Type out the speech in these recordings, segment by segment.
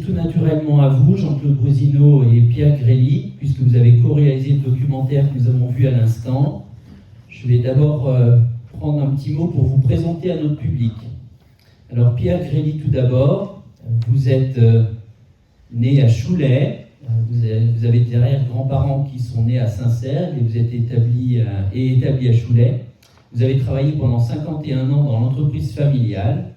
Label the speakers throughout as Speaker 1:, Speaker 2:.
Speaker 1: tout naturellement à vous, Jean-Claude Brusinot et Pierre Grély, puisque vous avez co-réalisé le documentaire que nous avons vu à l'instant. Je vais d'abord prendre un petit mot pour vous présenter à notre public. Alors Pierre Grély tout d'abord, vous êtes né à Choulais, vous avez des arrière-grands-parents qui sont nés à Saint-Cergue et vous êtes établi à Choulais. Vous avez travaillé pendant 51 ans dans l'entreprise familiale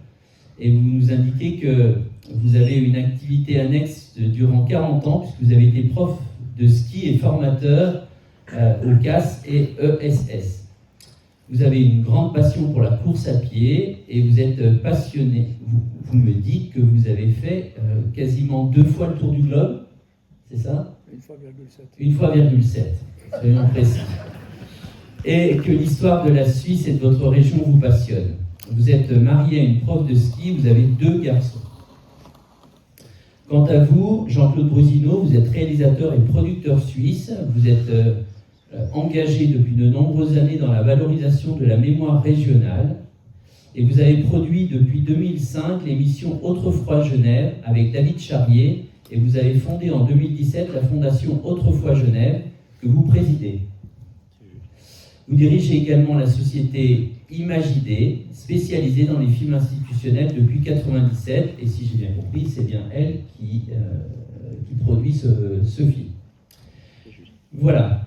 Speaker 1: et vous nous indiquez que vous avez une activité annexe durant 40 ans puisque vous avez été prof de ski et formateur au CAS et ESS. Vous avez une grande passion pour la course à pied et vous êtes passionné. Vous me dites que vous avez fait quasiment 2 fois le tour du globe, c'est ça ? 1,7 fois, soyons précis. Et que l'histoire de la Suisse et de votre région vous passionne. Vous êtes marié à une prof de ski, vous avez 2 garçons. Quant à vous, Jean-Claude Brusinot, vous êtes réalisateur et producteur suisse, vous êtes engagé depuis de nombreuses années dans la valorisation de la mémoire régionale et vous avez produit depuis 2005 l'émission Autrefois Genève avec David Charrier et vous avez fondé en 2017 la fondation Autrefois Genève que vous présidez. Vous dirigez également la société Imagidé, spécialisée dans les films institutionnels depuis 1997 et si j'ai bien compris, c'est bien elle qui produit ce film. Voilà.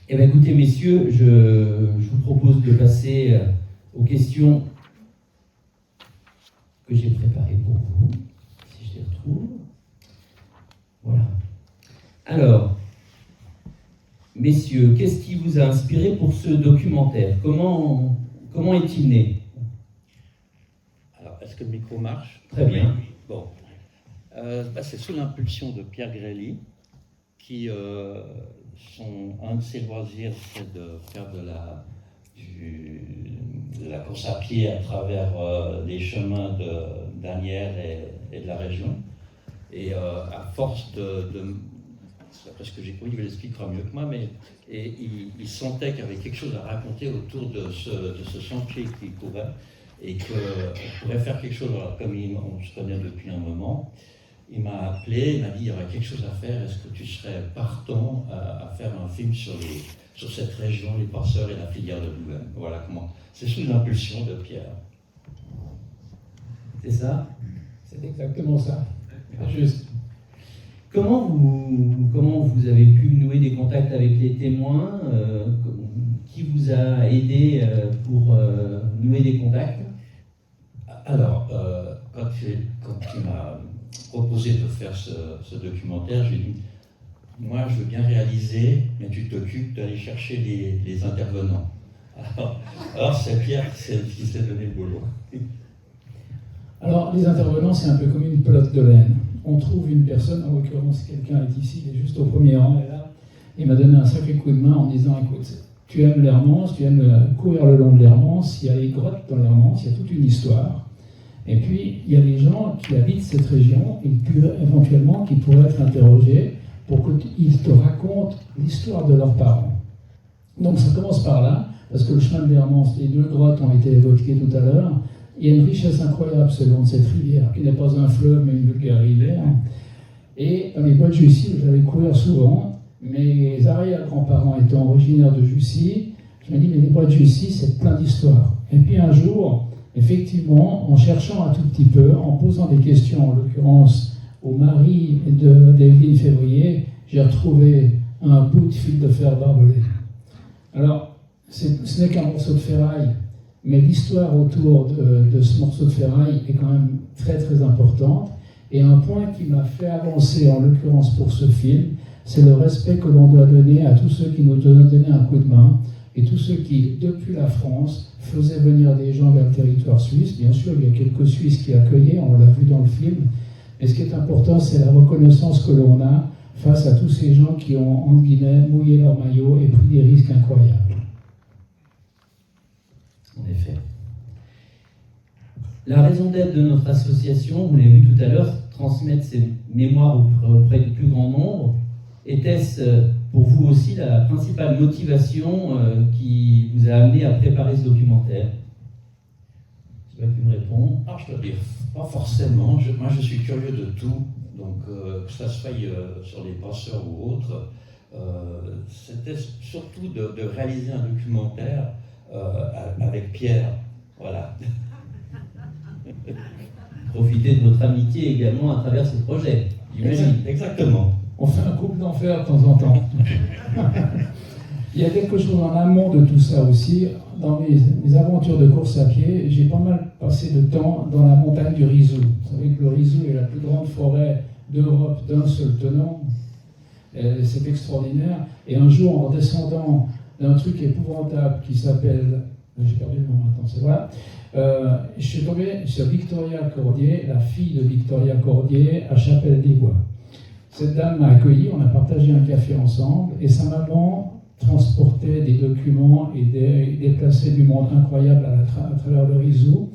Speaker 1: Eh bien, écoutez, messieurs, je vous propose de passer aux questions que j'ai préparées pour vous, si je les retrouve. Voilà. Alors, messieurs, qu'est-ce qui vous a inspiré pour ce documentaire ? Comment est-il né ?
Speaker 2: Alors, est-ce que le micro marche ?
Speaker 1: Très bien.
Speaker 2: Bon. C'est sous l'impulsion de Pierre Grély, qui... un de ses loisirs, c'est de faire de la course à pied à travers les chemins d'Asnières et de la région. Et à force d'après ce que j'ai compris, il l'expliquera mieux que moi, mais il sentait qu'il y avait quelque chose à raconter autour de ce sentier qu'il courait et qu'on pourrait faire quelque chose. Alors, comme on se connaît depuis un moment, il m'a appelé, il m'a dit il y aurait quelque chose à faire, est-ce que tu serais partant à faire un film sur cette région, les passeurs et la filière de Louvain. Voilà comment. C'est sous l'impulsion de Pierre.
Speaker 1: C'est ça ?
Speaker 3: C'est exactement ça. Juste.
Speaker 1: Comment vous avez pu nouer des contacts avec les témoins ? Qui vous a aidé pour nouer des contacts ?
Speaker 2: Alors, quand il m'a proposé de faire ce documentaire, j'ai dit, moi je veux bien réaliser, mais tu t'occupes d'aller chercher les intervenants. Alors c'est Pierre qui s'est donné le boulot.
Speaker 3: Alors, les intervenants, c'est un peu comme une pelote de laine. On trouve une personne, en l'occurrence, quelqu'un est ici, il est juste au premier rang, et là, il m'a donné un sacré coup de main en me disant, écoute, tu aimes l'Hermance, tu aimes courir le long de l'Hermance, il y a les grottes dans l'Hermance, il y a toute une histoire. Et puis, il y a des gens qui habitent cette région et éventuellement qui pourraient être interrogés pour qu'ils te racontent l'histoire de leurs parents. Donc ça commence par là, parce que le chemin de l'Hermance, les 2 grottes ont été évoquées tout à l'heure. Il y a une richesse incroyable selon cette rivière, qui n'est pas un fleuve mais une vulgaire rivière. Et dans les bois de Jussy, j'allais courir souvent. Mes arrière-grands-parents étant originaires de Jussy, je me dis, mais les bois de Jussy, c'est plein d'histoires. Et puis un jour, effectivement, en cherchant un tout petit peu, en posant des questions, en l'occurrence au mari d'Evelyne Février, j'ai retrouvé un bout de fil de fer barbelé. Alors, ce n'est qu'un morceau de ferraille, mais l'histoire autour de ce morceau de ferraille est quand même très très importante. Et un point qui m'a fait avancer, en l'occurrence pour ce film, c'est le respect que l'on doit donner à tous ceux qui nous ont donné un coup de main, et tous ceux qui, depuis la France, faisaient venir des gens vers le territoire suisse. Bien sûr, il y a quelques Suisses qui accueillaient, on l'a vu dans le film, mais ce qui est important, c'est la reconnaissance que l'on a face à tous ces gens qui ont, entre guillemets, mouillé leur maillot et pris des risques incroyables.
Speaker 1: En effet. La raison d'être de notre association, vous l'avez vu tout à l'heure, transmettre ces mémoires auprès du plus grand nombre. Était-ce pour vous aussi la principale motivation qui vous a amené à préparer ce documentaire ? Je ne sais pas qui me répond.
Speaker 2: Alors je dois dire, pas forcément. Moi je suis curieux de tout, Donc, que ça soit sur les passeurs ou autres, c'était surtout de réaliser un documentaire avec Pierre. Voilà.
Speaker 1: Profitez de votre amitié également à travers ce projet, j'imagine.
Speaker 2: Exactement.
Speaker 3: On fait un couple d'enfer de temps en temps. Il y a quelque chose en amont de tout ça aussi. Dans mes aventures de course à pied, j'ai pas mal passé de temps dans la montagne du Rizou. Vous savez que le Rizou est la plus grande forêt d'Europe d'un seul tenant. C'est extraordinaire. Et un jour, en descendant d'un truc épouvantable qui s'appelle... J'ai perdu le nom maintenant, c'est voilà. Je suis tombé sur Victoria Cordier, la fille de Victoria Cordier, à Chapelle-des-Bois. Cette dame m'a accueilli, on a partagé un café ensemble, et sa maman transportait des documents et déplaçait du monde incroyable à travers le Rizou.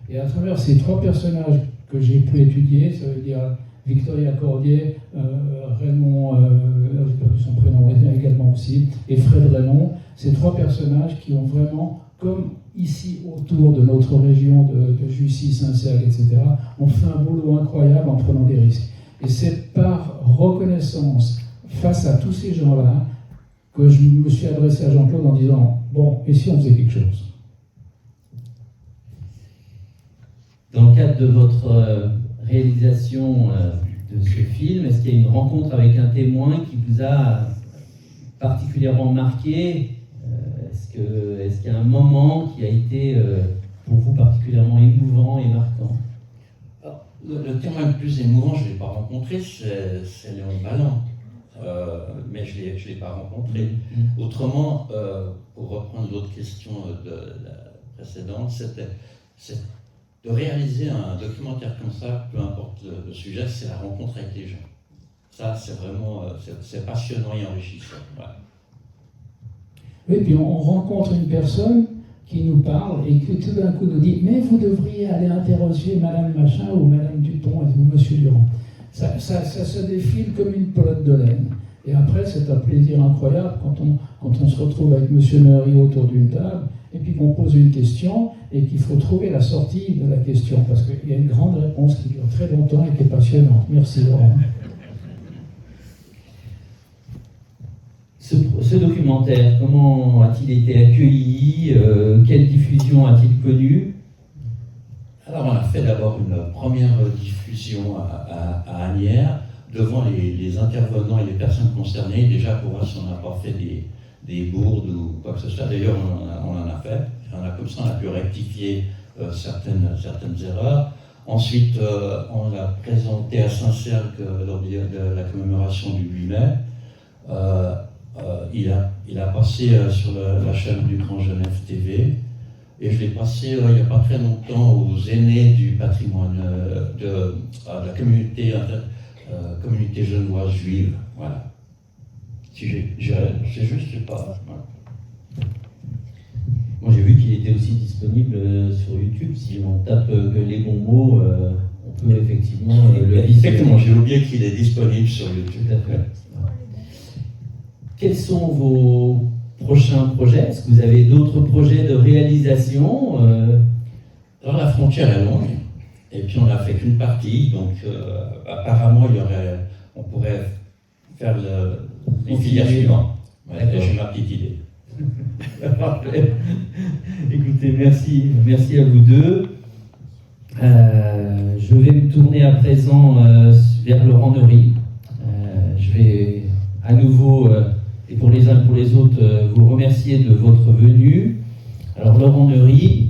Speaker 3: Et à travers ces trois personnages que j'ai pu étudier, ça veut dire Victoria Cordier, Raymond, j'ai perdu son prénom également aussi, et Fred Raymond, ces trois personnages qui ont vraiment, comme ici autour de notre région de Jussy, Saint-Cergue, etc., ont fait un boulot incroyable en prenant des risques. Et c'est par reconnaissance face à tous ces gens-là que je me suis adressé à Jean-Claude en disant « Bon, et si on faisait quelque chose ?»
Speaker 1: Dans le cadre de votre réalisation de ce film, est-ce qu'il y a une rencontre avec un témoin qui vous a particulièrement marqué ? Est-ce qu'il y a un moment qui a été pour vous particulièrement émouvant et marquant ?
Speaker 2: Le témoin le plus émouvant, je ne l'ai pas rencontré, c'est Léon Balland. Mais je ne l'ai pas rencontré. Autrement, pour reprendre l'autre question de la précédente, c'est de réaliser un documentaire comme ça, peu importe le sujet, c'est la rencontre avec les gens. Ça, c'est vraiment c'est passionnant et enrichissant. Voilà.
Speaker 3: Oui, puis on rencontre une personne qui nous parle et qui tout d'un coup nous dit « Mais vous devriez aller interroger Madame Machin ou Madame Dupont ou Monsieur Durand. » Ça se défile comme une pelote de laine. Et après, c'est un plaisir incroyable quand on se retrouve avec Monsieur Meury autour d'une table et puis qu'on pose une question et qu'il faut trouver la sortie de la question parce qu'il y a une grande réponse qui dure très longtemps et qui est passionnante. Merci Laurent.
Speaker 1: Ce documentaire, comment a-t-il été accueilli ? Quelle diffusion a-t-il connu ?
Speaker 2: Alors on a fait d'abord une première diffusion à Asnières, devant les intervenants et les personnes concernées, déjà pour voir si on n'a pas fait des bourdes ou quoi que ce soit. D'ailleurs on en a fait, comme ça on a pu rectifier certaines erreurs. Ensuite on l'a présenté à Saint-Cergue lors de la commémoration du 8 mai. Il a passé sur la chaîne du Grand Genève TV et je l'ai passé il n'y a pas très longtemps aux aînés du patrimoine de la communauté genevoise juive. Voilà. Si c'est juste, je sais pas. Voilà.
Speaker 1: Moi j'ai vu qu'il était aussi disponible sur YouTube. Si on tape les bons mots, on peut effectivement le visionner.
Speaker 2: Exactement, j'ai oublié qu'il est disponible sur YouTube.
Speaker 1: Tout à fait. Quels sont vos prochains projets ? Est-ce que vous avez d'autres projets de réalisation ?
Speaker 2: Alors la frontière est longue, et puis on n'a fait qu'une partie, donc apparemment on pourrait faire les filières suivantes. Ouais, j'ai ma petite idée.
Speaker 1: Parfait. Écoutez, merci à vous deux. Je vais me tourner à présent vers Laurent Neury. Je vais à nouveau, et pour les uns et pour les autres, vous remercier de votre venue. Alors Laurent Neury,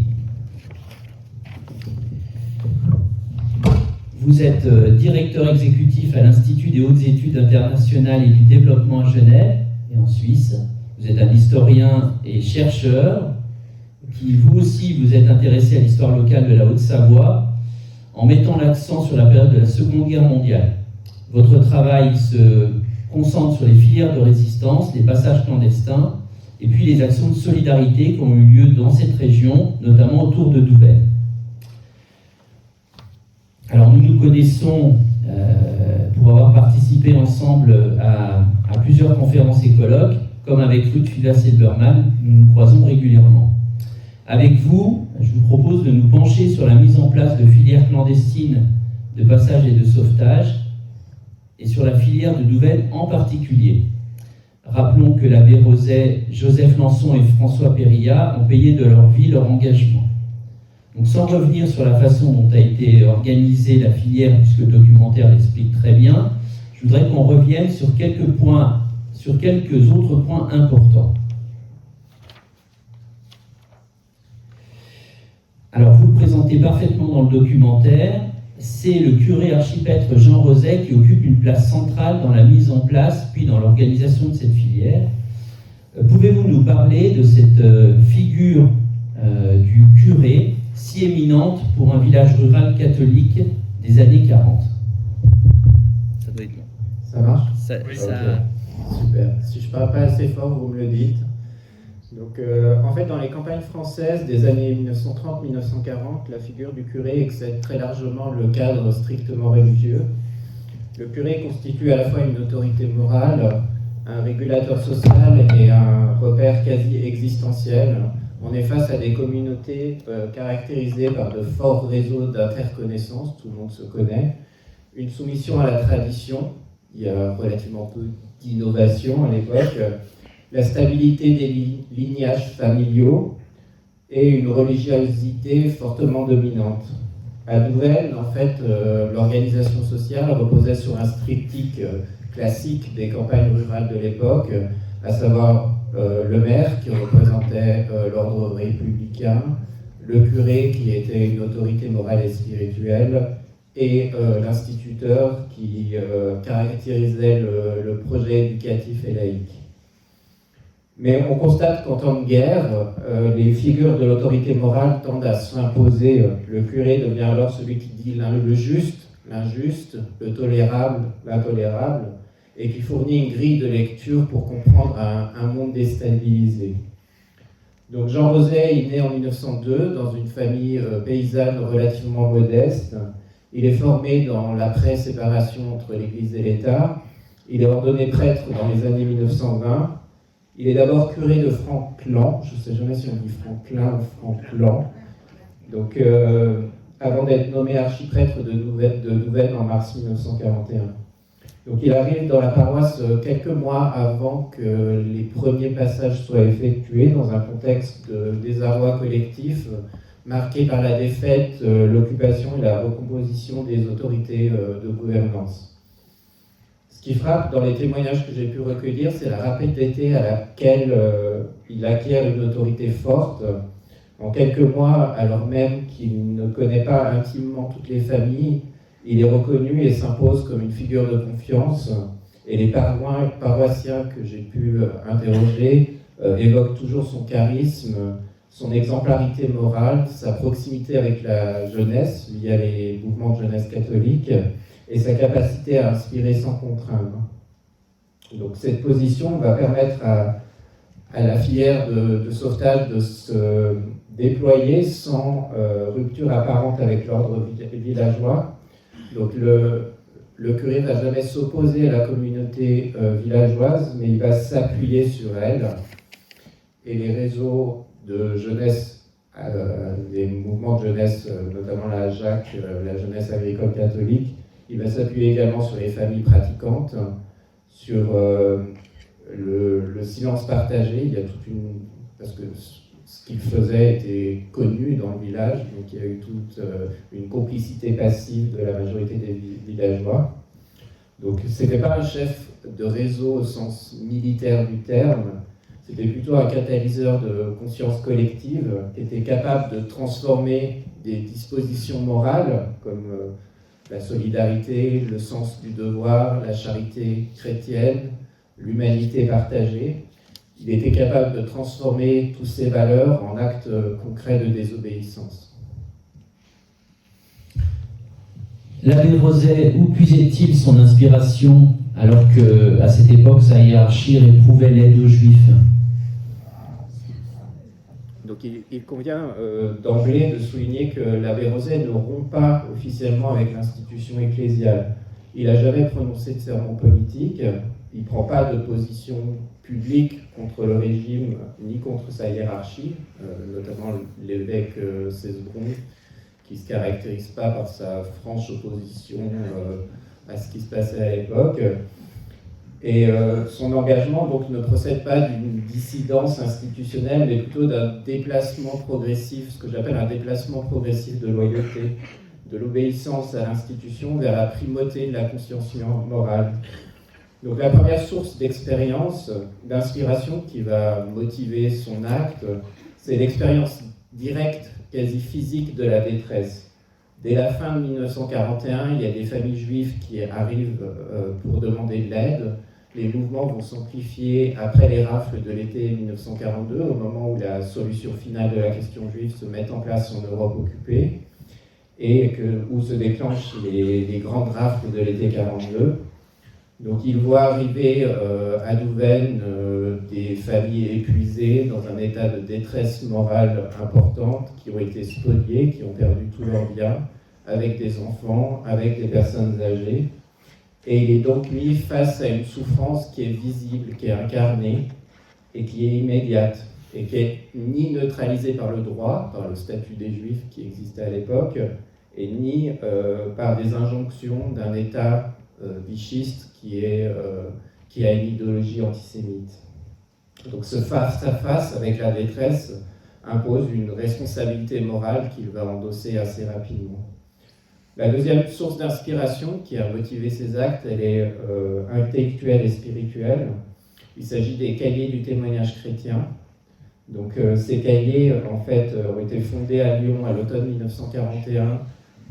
Speaker 1: vous êtes directeur exécutif à l'Institut des hautes études internationales et du développement à Genève et en Suisse. Vous êtes un historien et chercheur qui, vous aussi, vous êtes intéressé à l'histoire locale de la Haute-Savoie en mettant l'accent sur la période de la Seconde Guerre mondiale. Votre travail se concentre sur les filières de résistance, les passages clandestins et puis les actions de solidarité qui ont eu lieu dans cette région, notamment autour de Douai. Alors nous nous connaissons pour avoir participé ensemble à plusieurs conférences et colloques, comme avec Ruth Fidas-Silberman, nous nous croisons régulièrement. Avec vous, je vous propose de nous pencher sur la mise en place de filières clandestines de passage et de sauvetage, et sur la filière de Douvaine en particulier. Rappelons que l'abbé Roset, Joseph Lançon et François Périllat ont payé de leur vie leur engagement. Donc sans revenir sur la façon dont a été organisée la filière, puisque le documentaire l'explique très bien, je voudrais qu'on revienne sur quelques autres points importants. Alors vous le présentez parfaitement dans le documentaire, c'est le curé archipêtre Jean Roset qui occupe une place centrale dans la mise en place, puis dans l'organisation de cette filière. Pouvez-vous nous parler de cette figure du curé si éminente pour un village rural catholique des années 40?
Speaker 4: Ça doit être bon.
Speaker 5: Ça marche?
Speaker 4: Oui.
Speaker 5: Super. Si je parle pas assez fort, vous me le dites. Donc, en fait, dans les campagnes françaises des années 1930-1940, la figure du curé excède très largement le cadre strictement religieux. Le curé constitue à la fois une autorité morale, un régulateur social et un repère quasi existentiel. On est face à des communautés caractérisées par de forts réseaux d'interconnaissance, tout le monde se connaît, une soumission à la tradition, il y a relativement peu d'innovation à l'époque, la stabilité des lignages familiaux et une religiosité fortement dominante. À Douvaine, en fait, l'organisation sociale reposait sur un triptyque classique des campagnes rurales de l'époque, à savoir le maire qui représentait l'ordre républicain, le curé qui était une autorité morale et spirituelle, et l'instituteur qui caractérisait le projet éducatif et laïque. Mais on constate qu'en temps de guerre, les figures de l'autorité morale tendent à s'imposer. Le curé devient alors celui qui dit le juste, l'injuste, le tolérable, l'intolérable, et qui fournit une grille de lecture pour comprendre un monde déstabilisé. Donc Jean Roset est né en 1902 dans une famille paysanne relativement modeste. Il est formé dans l'après-séparation entre l'Église et l'État. Il est ordonné prêtre dans les années 1920. Il est d'abord curé de Franclan, je ne sais jamais si on dit Franklin ou Franclan, donc avant d'être nommé archiprêtre de Douvaine en mars 1941. Donc il arrive dans la paroisse quelques mois avant que les premiers passages soient effectués, dans un contexte de désarroi collectif, marqué par la défaite, l'occupation et la recomposition des autorités de gouvernance. Ce qui frappe dans les témoignages que j'ai pu recueillir, c'est la rapidité à laquelle il acquiert une autorité forte. En quelques mois, alors même qu'il ne connaît pas intimement toutes les familles, il est reconnu et s'impose comme une figure de confiance. Et les paroissiens que j'ai pu interroger évoquent toujours son charisme, son exemplarité morale, sa proximité avec la jeunesse via les mouvements de jeunesse catholique, et sa capacité à inspirer sans contraindre. Donc cette position va permettre à la filière de sauvetage de se déployer sans rupture apparente avec l'ordre villageois. Donc le curé ne va jamais s'opposer à la communauté villageoise, mais il va s'appuyer sur elle. Et les réseaux de jeunesse, des mouvements de jeunesse, notamment la JAC, la jeunesse agricole catholique, il va s'appuyer également sur les familles pratiquantes, sur le silence partagé. Il y a parce que ce qu'il faisait était connu dans le village, donc il y a eu toute une complicité passive de la majorité des villageois. Donc ce n'était pas un chef de réseau au sens militaire du terme, c'était plutôt un catalyseur de conscience collective qui était capable de transformer des dispositions morales comme la solidarité, le sens du devoir, la charité chrétienne, l'humanité partagée. Il était capable de transformer toutes ces valeurs en actes concrets de désobéissance.
Speaker 1: L'abbé Roset, où puisait-il son inspiration alors qu'à cette époque, sa hiérarchie réprouvait l'aide aux Juifs?
Speaker 5: Donc il convient d'emblée de souligner que l'abbé Roset ne rompt pas officiellement avec l'institution ecclésiale. Il n'a jamais prononcé de sermon politique, il ne prend pas de position publique contre le régime ni contre sa hiérarchie, notamment l'évêque Cesbron, qui ne se caractérise pas par sa franche opposition à ce qui se passait à l'époque. Et son engagement donc, ne procède pas d'une dissidence institutionnelle, mais plutôt d'un déplacement progressif, ce que j'appelle un déplacement progressif de loyauté, de l'obéissance à l'institution vers la primauté de la conscience morale. Donc la première source d'expérience, d'inspiration qui va motiver son acte, c'est l'expérience directe, quasi physique de la détresse. Dès la fin de 1941, il y a des familles juives qui arrivent pour demander de l'aide. Les mouvements vont s'amplifier après les rafles de l'été 1942, au moment où la solution finale de la question juive se met en place en Europe occupée, et où se déclenchent les grandes rafles de l'été 1942. Donc il voit arriver à Douvaine des familles épuisées, dans un état de détresse morale importante, qui ont été spoliées, qui ont perdu tous leurs biens, avec des enfants, avec des personnes âgées. Et il est donc mis face à une souffrance qui est visible, qui est incarnée, et qui est immédiate, et qui est ni neutralisée par le droit, par le statut des Juifs qui existait à l'époque, et ni par des injonctions d'un État vichiste qui a une idéologie antisémite. Donc ce face-à-face avec la détresse impose une responsabilité morale qu'il va endosser assez rapidement. La deuxième source d'inspiration qui a motivé ses actes, elle est intellectuelle et spirituelle. Il s'agit des cahiers du témoignage chrétien. Donc ces cahiers, en fait, ont été fondés à Lyon à l'automne 1941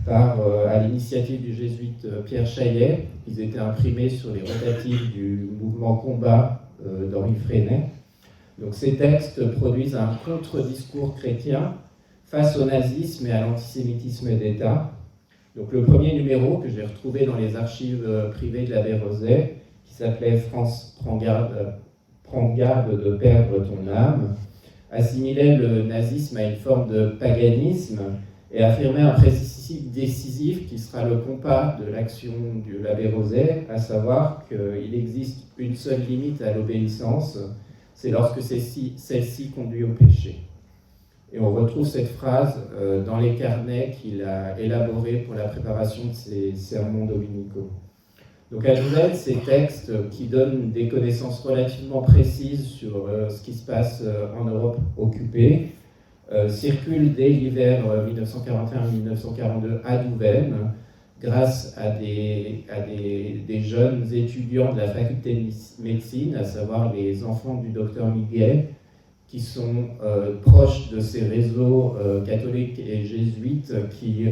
Speaker 5: à l'initiative du jésuite Pierre Chaillet. Ils étaient imprimés sur les rotatives du mouvement Combat d'Henri Freinet. Donc ces textes produisent un contre-discours chrétien face au nazisme et à l'antisémitisme d'État. Donc le premier numéro que j'ai retrouvé dans les archives privées de l'abbé Roset, qui s'appelait « France, prends garde de perdre ton âme », assimilait le nazisme à une forme de paganisme et affirmait un principe décisif qui sera le compas de l'action de l'abbé Roset, à savoir qu'il existe une seule limite à l'obéissance, c'est lorsque celle-ci conduit au péché. Et on retrouve cette phrase dans les carnets qu'il a élaborés pour la préparation de ses sermons dominicaux. Donc à Douvaine, ces textes qui donnent des connaissances relativement précises sur ce qui se passe en Europe occupée circulent dès l'hiver 1941-1942 à Douvaine grâce à des jeunes étudiants de la faculté de médecine, à savoir les enfants du docteur Miguel, qui sont proches de ces réseaux catholiques et jésuites qui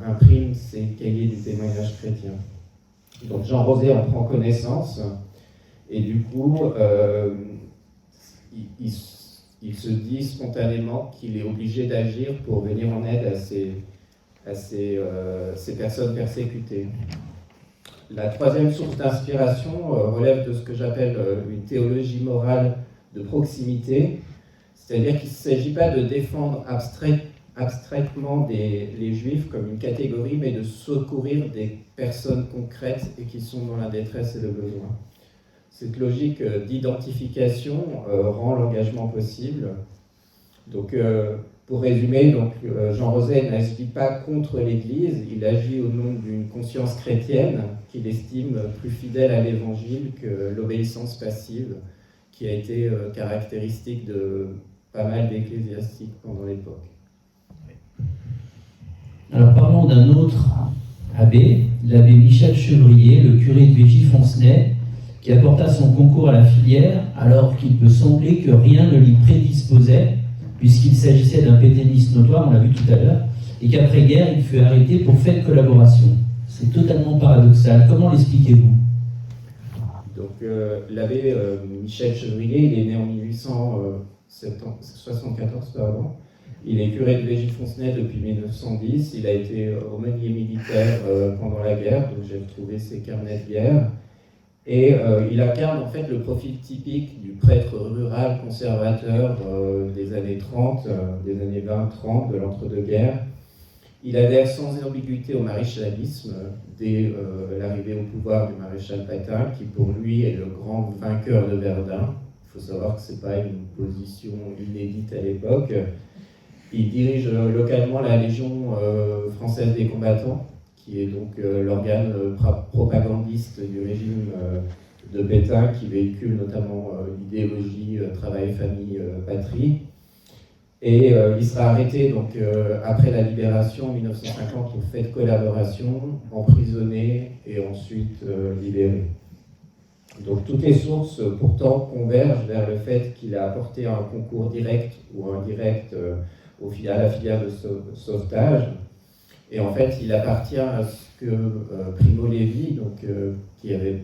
Speaker 5: impriment ces cahiers du témoignage chrétien. Donc Jean Roset en prend connaissance et du coup il se dit spontanément qu'il est obligé d'agir pour venir en aide à ces personnes persécutées. La troisième source d'inspiration relève de ce que j'appelle une théologie morale de proximité, c'est-à-dire qu'il ne s'agit pas de défendre abstraitement les Juifs comme une catégorie, mais de secourir des personnes concrètes et qui sont dans la détresse et le besoin. Cette logique d'identification rend l'engagement possible. Donc, pour résumer, Jean Roset n'agit pas contre l'Église, il agit au nom d'une conscience chrétienne qu'il estime plus fidèle à l'Évangile que l'obéissance passive, qui a été caractéristique de pas mal d'ecclésiastiques pendant l'époque.
Speaker 1: Alors parlons d'un autre abbé, l'abbé Michel Chevrier, le curé de Végey-Foncenay, qui apporta son concours à la filière alors qu'il peut sembler que rien ne l'y prédisposait, puisqu'il s'agissait d'un pétainiste notoire, on l'a vu tout à l'heure, et qu'après-guerre, il fut arrêté pour fait de collaboration. C'est totalement paradoxal. Comment l'expliquez-vous ?
Speaker 5: Donc l'abbé Michel Chevrier, il est né en 1874, pardon. Il est curé de Végey-Foncenay depuis 1910. Il a été aumônier militaire pendant la guerre, donc j'ai retrouvé ses carnets de guerre. Et il incarne en fait le profil typique du prêtre rural conservateur des années 30, des années 20-30, de l'entre-deux-guerres. Il adhère sans ambiguïté au maréchalisme dès l'arrivée au pouvoir du maréchal Pétain, qui pour lui est le grand vainqueur de Verdun. Il faut savoir que ce n'est pas une position inédite à l'époque. Il dirige localement la Légion française des combattants, qui est donc l'organe propagandiste du régime de Pétain, qui véhicule notamment l'idéologie travail, famille, patrie. Et il sera arrêté donc, après la libération en 1950 pour fait de collaboration, emprisonné et ensuite libéré. Donc toutes les sources pourtant convergent vers le fait qu'il a apporté un concours direct ou indirect à la filière de sauvetage. Et en fait, il appartient à ce que Primo Levi, donc, qui avait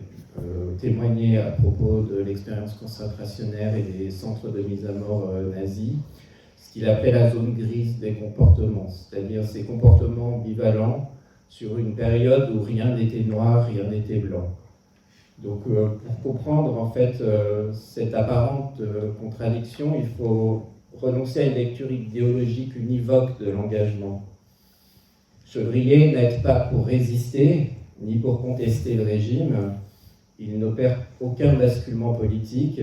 Speaker 5: témoigné à propos de l'expérience concentrationnaire et des centres de mise à mort nazis, ce qu'il appelle la zone grise des comportements, c'est-à-dire ces comportements ambivalents sur une période où rien n'était noir, rien n'était blanc. Donc pour comprendre en fait cette apparente contradiction, il faut renoncer à une lecture idéologique univoque de l'engagement. Chevrier n'aide pas pour résister, ni pour contester le régime. Il n'opère aucun basculement politique.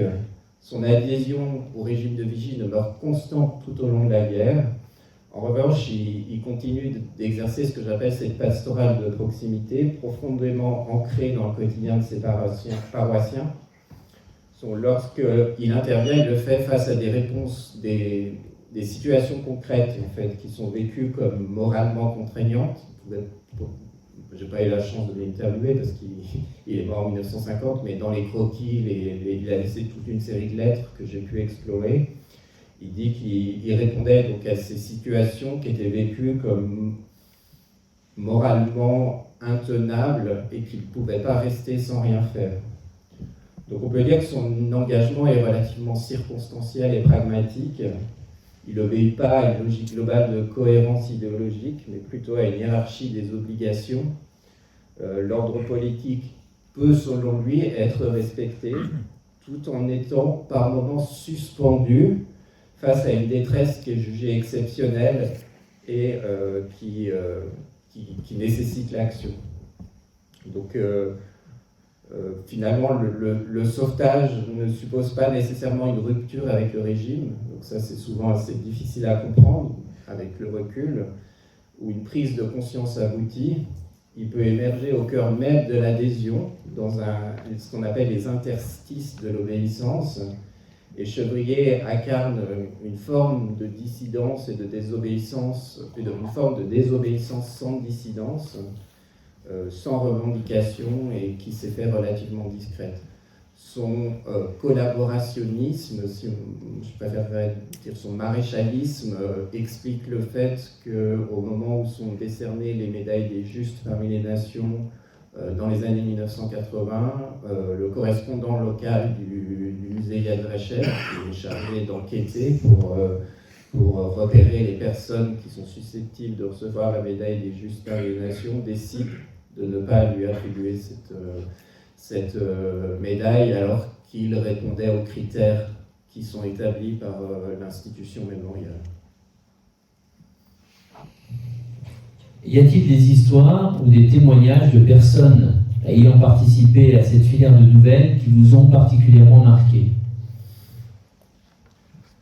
Speaker 5: Son adhésion au régime de Vichy demeure constante tout au long de la guerre. En revanche, il continue d'exercer ce que j'appelle cette pastorale de proximité, profondément ancrée dans le quotidien de ses paroissiens. Lorsqu'il intervient, il le fait face à des réponses, des situations concrètes en fait, qui sont vécues comme moralement contraignantes. Je n'ai pas eu la chance de l'interviewer parce qu'il est mort en 1950, mais dans les croquis, il a laissé toute une série de lettres que j'ai pu explorer. Il dit qu'il répondait donc à ces situations qui étaient vécues comme moralement intenables et qu'il ne pouvait pas rester sans rien faire. Donc on peut dire que son engagement est relativement circonstanciel et pragmatique. Il n'obéit pas à une logique globale de cohérence idéologique, mais plutôt à une hiérarchie des obligations. L'ordre politique peut, selon lui, être respecté, tout en étant par moments suspendu face à une détresse qui est jugée exceptionnelle et qui nécessite l'action. Donc finalement, le sauvetage ne suppose pas nécessairement une rupture avec le régime, donc ça c'est souvent assez difficile à comprendre avec le recul, ou une prise de conscience aboutie. Il peut émerger au cœur même de l'adhésion, dans ce qu'on appelle les interstices de l'obéissance. Et Chevrier incarne une forme de dissidence et de désobéissance, une forme de désobéissance sans dissidence, sans revendication et qui s'est fait relativement discrète. Son collaborationnisme, je préférerais dire son maréchalisme, explique le fait qu'au moment où sont décernées les médailles des justes parmi les nations, dans les années 1980, le correspondant local du musée Yad Vashem, qui est chargé d'enquêter pour repérer les personnes qui sont susceptibles de recevoir la médaille des justes parmi les nations, décide de ne pas lui attribuer cette médaille alors qu'il répondait aux critères qui sont établis par l'institution mémoriale.
Speaker 1: Y a-t-il des histoires ou des témoignages de personnes ayant participé à cette filière de nouvelles qui vous ont particulièrement marqué?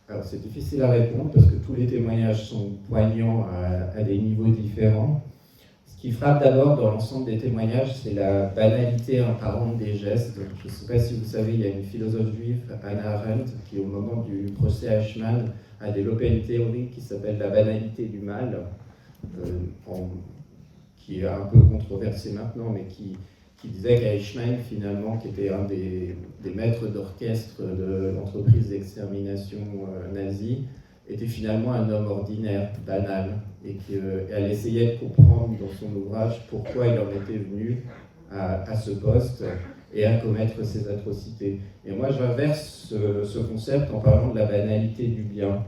Speaker 5: Alors c'est difficile à répondre parce que tous les témoignages sont poignants à des niveaux différents. Ce qui frappe d'abord dans l'ensemble des témoignages, c'est la banalité apparente des gestes. Je ne sais pas si vous savez, il y a une philosophe juive, Hannah Arendt, qui au moment du procès Eichmann a développé une théorie qui s'appelle la banalité du mal, qui est un peu controversée maintenant, mais qui disait qu'Eichmann, finalement, qui était un des maîtres d'orchestre de l'entreprise d'extermination nazie, était finalement un homme ordinaire, banal, et qu'elle essayait de comprendre dans son ouvrage pourquoi il en était venu à ce poste et à commettre ces atrocités. Et moi, j'inverse ce concept en parlant de la banalité du bien.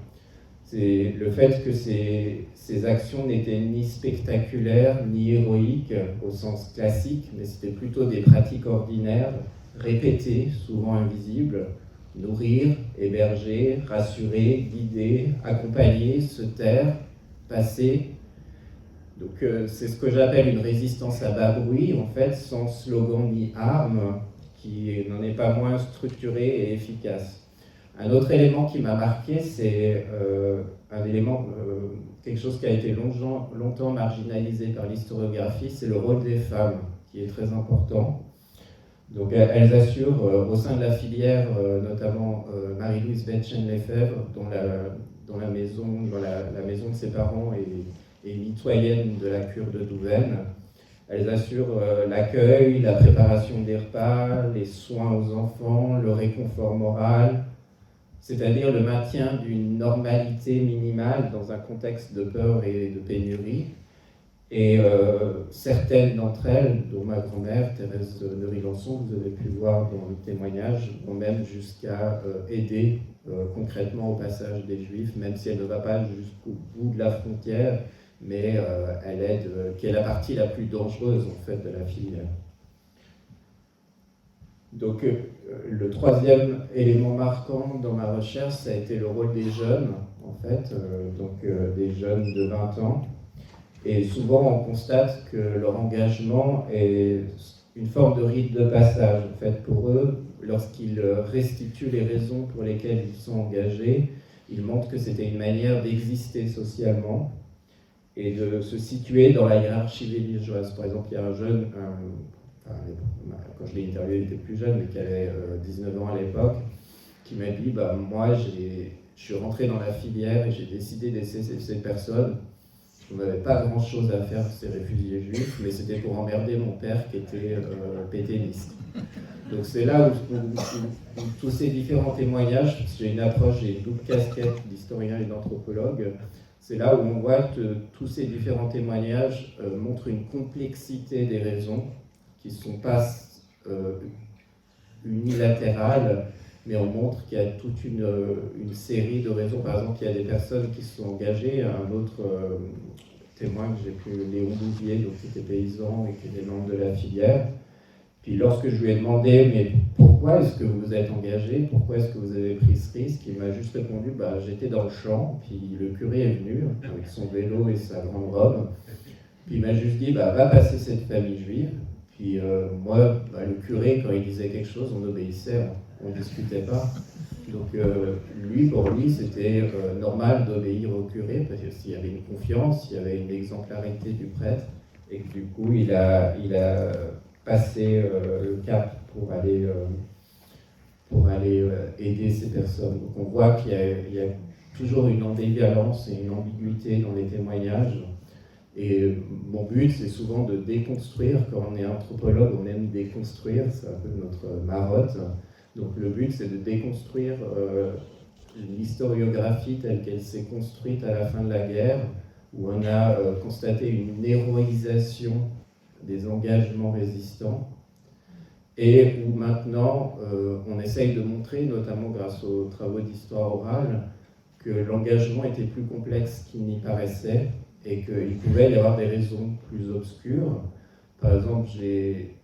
Speaker 5: C'est le fait que ces actions n'étaient ni spectaculaires, ni héroïques au sens classique, mais c'était plutôt des pratiques ordinaires, répétées, souvent invisibles. Nourrir, héberger, rassurer, guider, accompagner, se taire, passer. Donc c'est ce que j'appelle une résistance à bas bruit, en fait, sans slogan ni arme, qui n'en est pas moins structurée et efficace. Un autre élément qui m'a marqué, c'est un élément quelque chose qui a été longtemps marginalisé par l'historiographie, c'est le rôle des femmes, qui est très important. Donc elles assurent au sein de la filière, notamment Marie-Louise Wettchen-Lefebvre, dont la maison de ses parents est mitoyenne de la cure de Douvaine. Elles assurent l'accueil, la préparation des repas, les soins aux enfants, le réconfort moral, c'est-à-dire le maintien d'une normalité minimale dans un contexte de peur et de pénurie. Et certaines d'entre elles, dont ma grand-mère, Thérèse Neury-Lançon, que vous avez pu voir dans le témoignage, vont même jusqu'à aider concrètement au passage des Juifs, même si elle ne va pas jusqu'au bout de la frontière, mais elle aide, qui est la partie la plus dangereuse en fait de la filière. Donc le troisième élément marquant dans ma recherche, ça a été le rôle des jeunes, en fait, des jeunes de 20 ans. Et souvent, on constate que leur engagement est une forme de rite de passage. En fait, pour eux, lorsqu'ils restituent les raisons pour lesquelles ils sont engagés, ils montrent que c'était une manière d'exister socialement et de se situer dans la hiérarchie villageoise. Par exemple, il y a un jeune, quand je l'ai interviewé, il était plus jeune, mais qui avait 19 ans à l'époque, qui m'a dit moi, je suis rentré dans la filière et j'ai décidé d'aider ces personnes. On n'avait pas grand-chose à faire, ces réfugiés juifs, mais c'était pour emmerder mon père qui était pétainiste. Donc c'est là où tous ces différents témoignages, parce que j'ai une double casquette d'historien et d'anthropologue, c'est là où on voit que tous ces différents témoignages montrent une complexité des raisons qui ne sont pas unilatérales, mais on montre qu'il y a toute une série de raisons. Par exemple, il y a des personnes qui se sont engagées. Un autre témoin que j'ai pu, Léon Bouvier, donc qui était paysan et qui était membre de la filière. Puis lorsque je lui ai demandé, mais pourquoi est-ce que vous vous êtes engagé, pourquoi est-ce que vous avez pris ce risque, il m'a juste répondu, j'étais dans le champ, puis le curé est venu avec son vélo et sa grande robe. Puis il m'a juste dit, va passer cette famille juive. Puis moi, le curé, quand il disait quelque chose, on obéissait, on ne discutait pas. Donc pour lui, c'était normal d'obéir au curé, parce que s'il y avait une confiance, il y avait une exemplarité du prêtre, et que du coup, il a passé le cap pour aller aider ces personnes. Donc on voit qu'il y a toujours une ambivalence et une ambiguïté dans les témoignages. Et mon but, c'est souvent de déconstruire. Quand on est anthropologue, on aime déconstruire, c'est un peu notre marotte. Donc le but, c'est de déconstruire l'historiographie telle qu'elle s'est construite à la fin de la guerre, où on a constaté une héroïsation des engagements résistants, et où maintenant on essaye de montrer, notamment grâce aux travaux d'histoire orale, que l'engagement était plus complexe qu'il n'y paraissait, et qu'il pouvait y avoir des raisons plus obscures. Par exemple, j'ai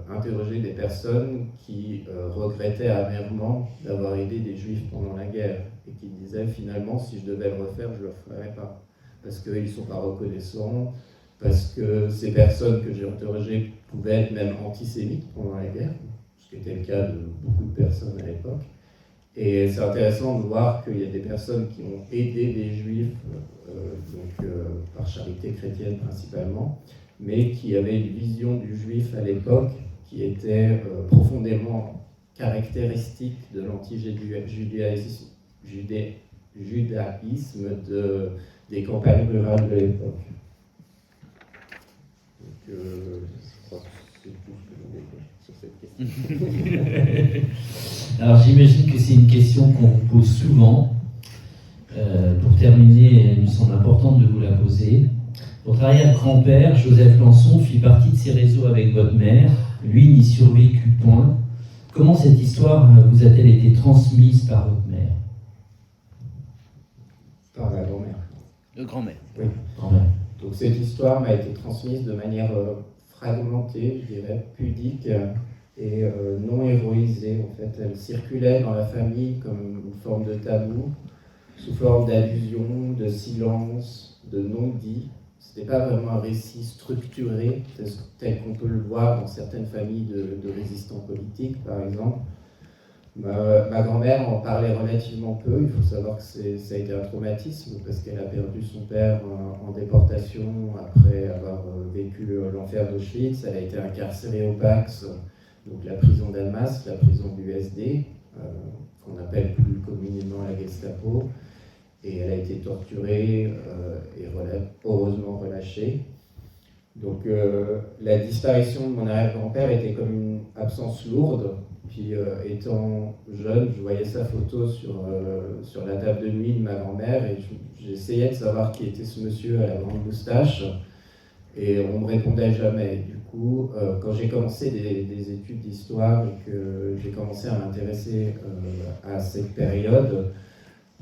Speaker 5: interrogé des personnes qui regrettaient amèrement d'avoir aidé des juifs pendant la guerre, et qui disaient finalement, si je devais le refaire, je ne le ferais pas, parce qu'ils ne sont pas reconnaissants, parce que ces personnes que j'ai interrogées pouvaient être même antisémites pendant la guerre, ce qui était le cas de beaucoup de personnes à l'époque. Et c'est intéressant de voir qu'il y a des personnes qui ont aidé des juifs, par charité chrétienne principalement, mais qui avaient une vision du juif à l'époque qui était profondément caractéristique de l'anti-judaïsme des campagnes rurales de l'époque. Donc, je crois que c'est tout ce que je voulais dire sur cette question.
Speaker 1: Alors j'imagine que c'est une question qu'on vous pose souvent. Pour terminer, il me semble important de vous la poser. Votre arrière-grand-père, Joseph Lançon, fit partie de ces réseaux avec votre mère. Lui n'y survécut point. Comment cette histoire vous a-t-elle été transmise par votre mère?
Speaker 5: Par la grand-mère.
Speaker 4: Grand-mère.
Speaker 5: Oui.
Speaker 1: Grand-mère.
Speaker 5: Donc cette histoire m'a été transmise de manière fragmentée, je dirais, pudique et non héroïsée. En fait, elle circulait dans la famille comme une forme de tabou, sous forme d'allusion, de silence, de non-dit. Ce n'était pas vraiment un récit structuré, tel qu'on peut le voir dans certaines familles de résistants politiques, par exemple. Ma grand-mère en parlait relativement peu. Il faut savoir que ça a été un traumatisme parce qu'elle a perdu son père en déportation après avoir vécu l'enfer d'Auschwitz. Elle a été incarcérée au Pax, donc la prison d'Annemasse, la prison du SD, qu'on appelle plus communément la Gestapo. Et elle a été torturée et heureusement relâchée. Donc la disparition de mon arrière-grand-père était comme une absence lourde. Puis étant jeune, je voyais sa photo sur la table de nuit de ma grand-mère et j'essayais de savoir qui était ce monsieur à la grande moustache et on ne me répondait jamais. Du coup, quand j'ai commencé des études d'histoire et que j'ai commencé à m'intéresser à cette période,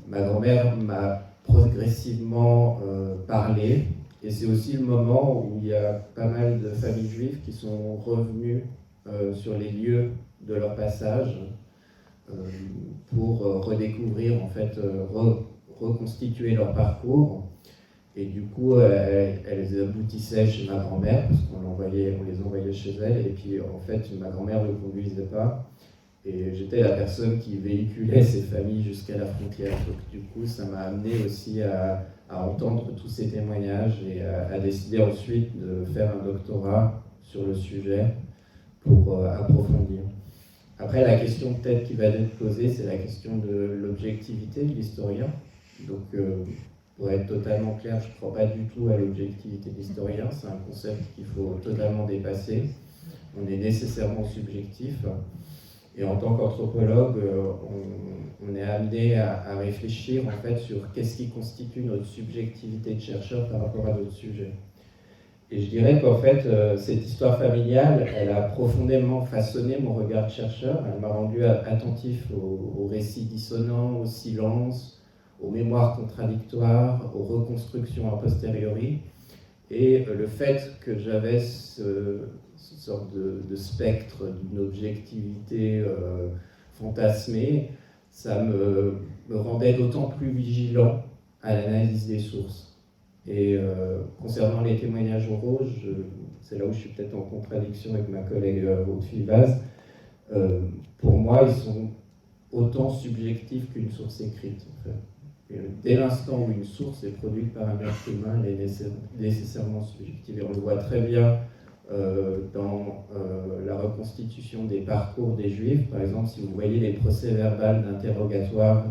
Speaker 5: ma grand-mère m'a progressivement parlé. Et c'est aussi le moment où il y a pas mal de familles juives qui sont revenues sur les lieux de leur passage pour redécouvrir, en fait, reconstituer leur parcours. Et du coup, elles aboutissaient chez ma grand-mère, parce on les envoyait chez elle, et puis en fait, ma grand-mère ne conduisait pas. Et j'étais la personne qui véhiculait ces familles jusqu'à la frontière. Donc du coup, ça m'a amené aussi à entendre tous ces témoignages et à décider ensuite de faire un doctorat sur le sujet pour approfondir. Après, la question peut-être qui va être posée, c'est la question de l'objectivité de l'historien. Donc, pour être totalement clair, je ne crois pas du tout à l'objectivité de l'historien. C'est un concept qu'il faut totalement dépasser. On est nécessairement subjectif. Et en tant qu'anthropologue, on est amené à réfléchir en fait sur qu'est-ce qui constitue notre subjectivité de chercheur par rapport à d'autres sujets. Et je dirais qu'en fait, cette histoire familiale, elle a profondément façonné mon regard de chercheur. Elle m'a rendu attentif aux récits dissonants, au silence, aux mémoires contradictoires, aux reconstructions a posteriori. Et le fait que j'avais cette sorte de spectre d'une objectivité fantasmée, ça me rendait d'autant plus vigilant à l'analyse des sources. Et concernant les témoignages oraux, c'est là où je suis peut-être en contradiction avec ma collègue Ruth Fivaz. Pour moi, ils sont autant subjectifs qu'une source écrite. En fait. Et dès l'instant où une source est produite par un être humain, elle est nécessairement subjective. Et on le voit très bien dans la reconstitution des parcours des Juifs. Par exemple, si vous voyez les procès-verbales d'interrogatoire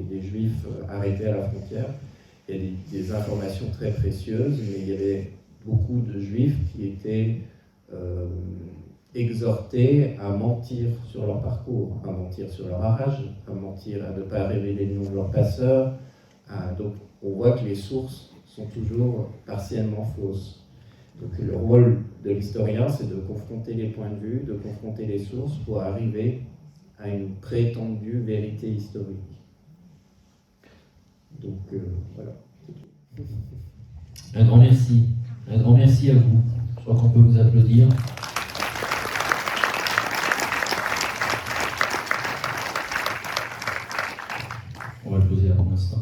Speaker 5: des Juifs arrêtés à la frontière, il y a des informations très précieuses, mais il y avait beaucoup de Juifs qui étaient exhortés à mentir sur leur parcours, à mentir sur leur âge, à mentir, à ne pas révéler le nom de leur passeur. Donc on voit que les sources sont toujours partiellement fausses. Donc le rôle de l'historien, c'est de confronter les points de vue, de confronter les sources pour arriver à une prétendue vérité historique. Donc voilà.
Speaker 1: Un grand merci. Un grand merci à vous. Je crois qu'on peut vous applaudir. On va le poser à l'instant.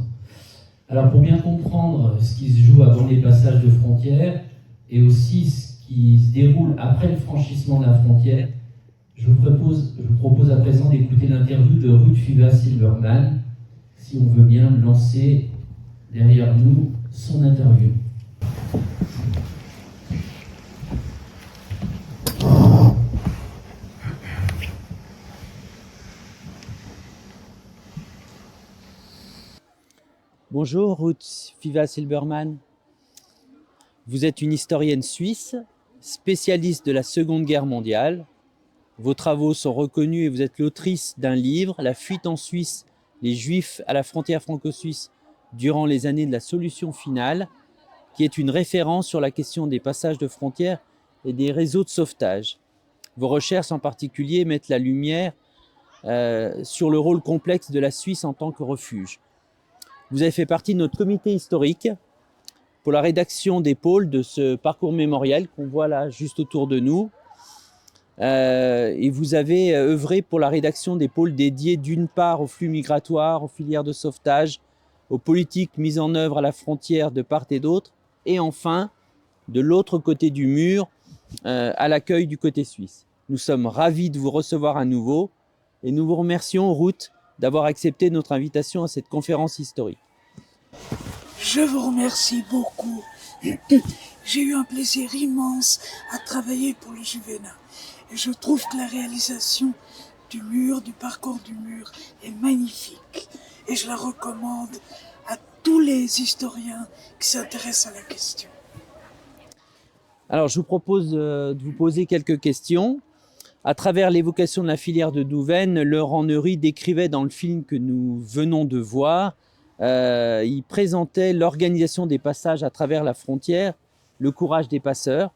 Speaker 1: Alors pour bien comprendre ce qui se joue avant les passages de frontières et aussi ce qui se déroule après le franchissement de la frontière, je vous propose à présent d'écouter l'interview de Ruth Fivaz-Silberman, si on veut bien lancer derrière nous son interview.
Speaker 6: Bonjour Ruth Fivaz-Silberman. Vous êtes une historienne suisse, spécialiste de la Seconde Guerre mondiale. Vos travaux sont reconnus et vous êtes l'autrice d'un livre, La fuite en Suisse, les Juifs à la frontière franco-suisse durant les années de la solution finale, qui est une référence sur la question des passages de frontières et des réseaux de sauvetage. Vos recherches en particulier mettent la lumière sur le rôle complexe de la Suisse en tant que refuge. Vous avez fait partie de notre comité historique pour la rédaction des pôles de ce parcours mémoriel qu'on voit là juste autour de nous. Et vous avez œuvré pour la rédaction des pôles dédiés d'une part aux flux migratoires, aux filières de sauvetage, aux politiques mises en œuvre à la frontière de part et d'autre, et enfin, de l'autre côté du mur, à l'accueil du côté suisse. Nous sommes ravis de vous recevoir à nouveau et nous vous remercions, Ruth, d'avoir accepté notre invitation à cette conférence historique.
Speaker 7: Je vous remercie beaucoup. J'ai eu un plaisir immense à travailler pour le Juvénat. Et je trouve que la réalisation du mur, du parcours du mur, est magnifique. Et je la recommande à tous les historiens qui s'intéressent à la question.
Speaker 6: Alors, je vous propose de vous poser quelques questions. À travers l'évocation de la filière de Douvaine, Laurent Neury décrivait dans le film que nous venons de voir, il présentait l'organisation des passages à travers la frontière, le courage des passeurs.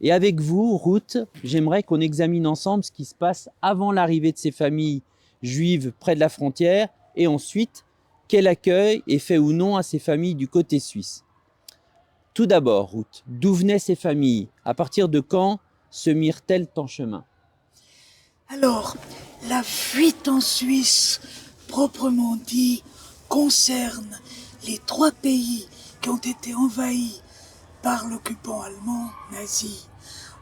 Speaker 6: Et avec vous, Ruth, j'aimerais qu'on examine ensemble ce qui se passe avant l'arrivée de ces familles juives près de la frontière et ensuite, quel accueil est fait ou non à ces familles du côté suisse. Tout d'abord, Ruth, d'où venaient ces familles? À partir de quand se mirent-elles en chemin?
Speaker 7: Alors, la fuite en Suisse, proprement dit, concerne les 3 pays qui ont été envahis par l'occupant allemand nazi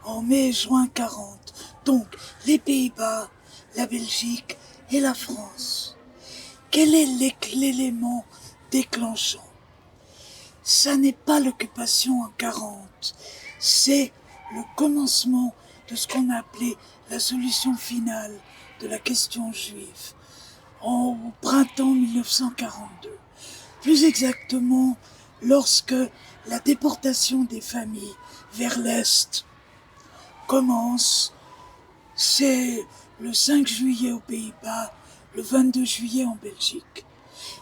Speaker 7: en mai et juin 40. Donc, les Pays-Bas, la Belgique et la France. Quel est l'élément déclenchant? Ça n'est pas l'occupation en 40, c'est le commencement de ce qu'on a appelé la solution finale de la question juive au printemps 1942. Plus exactement, lorsque la déportation des familles vers l'Est commence, c'est le 5 juillet aux Pays-Bas, le 22 juillet en Belgique.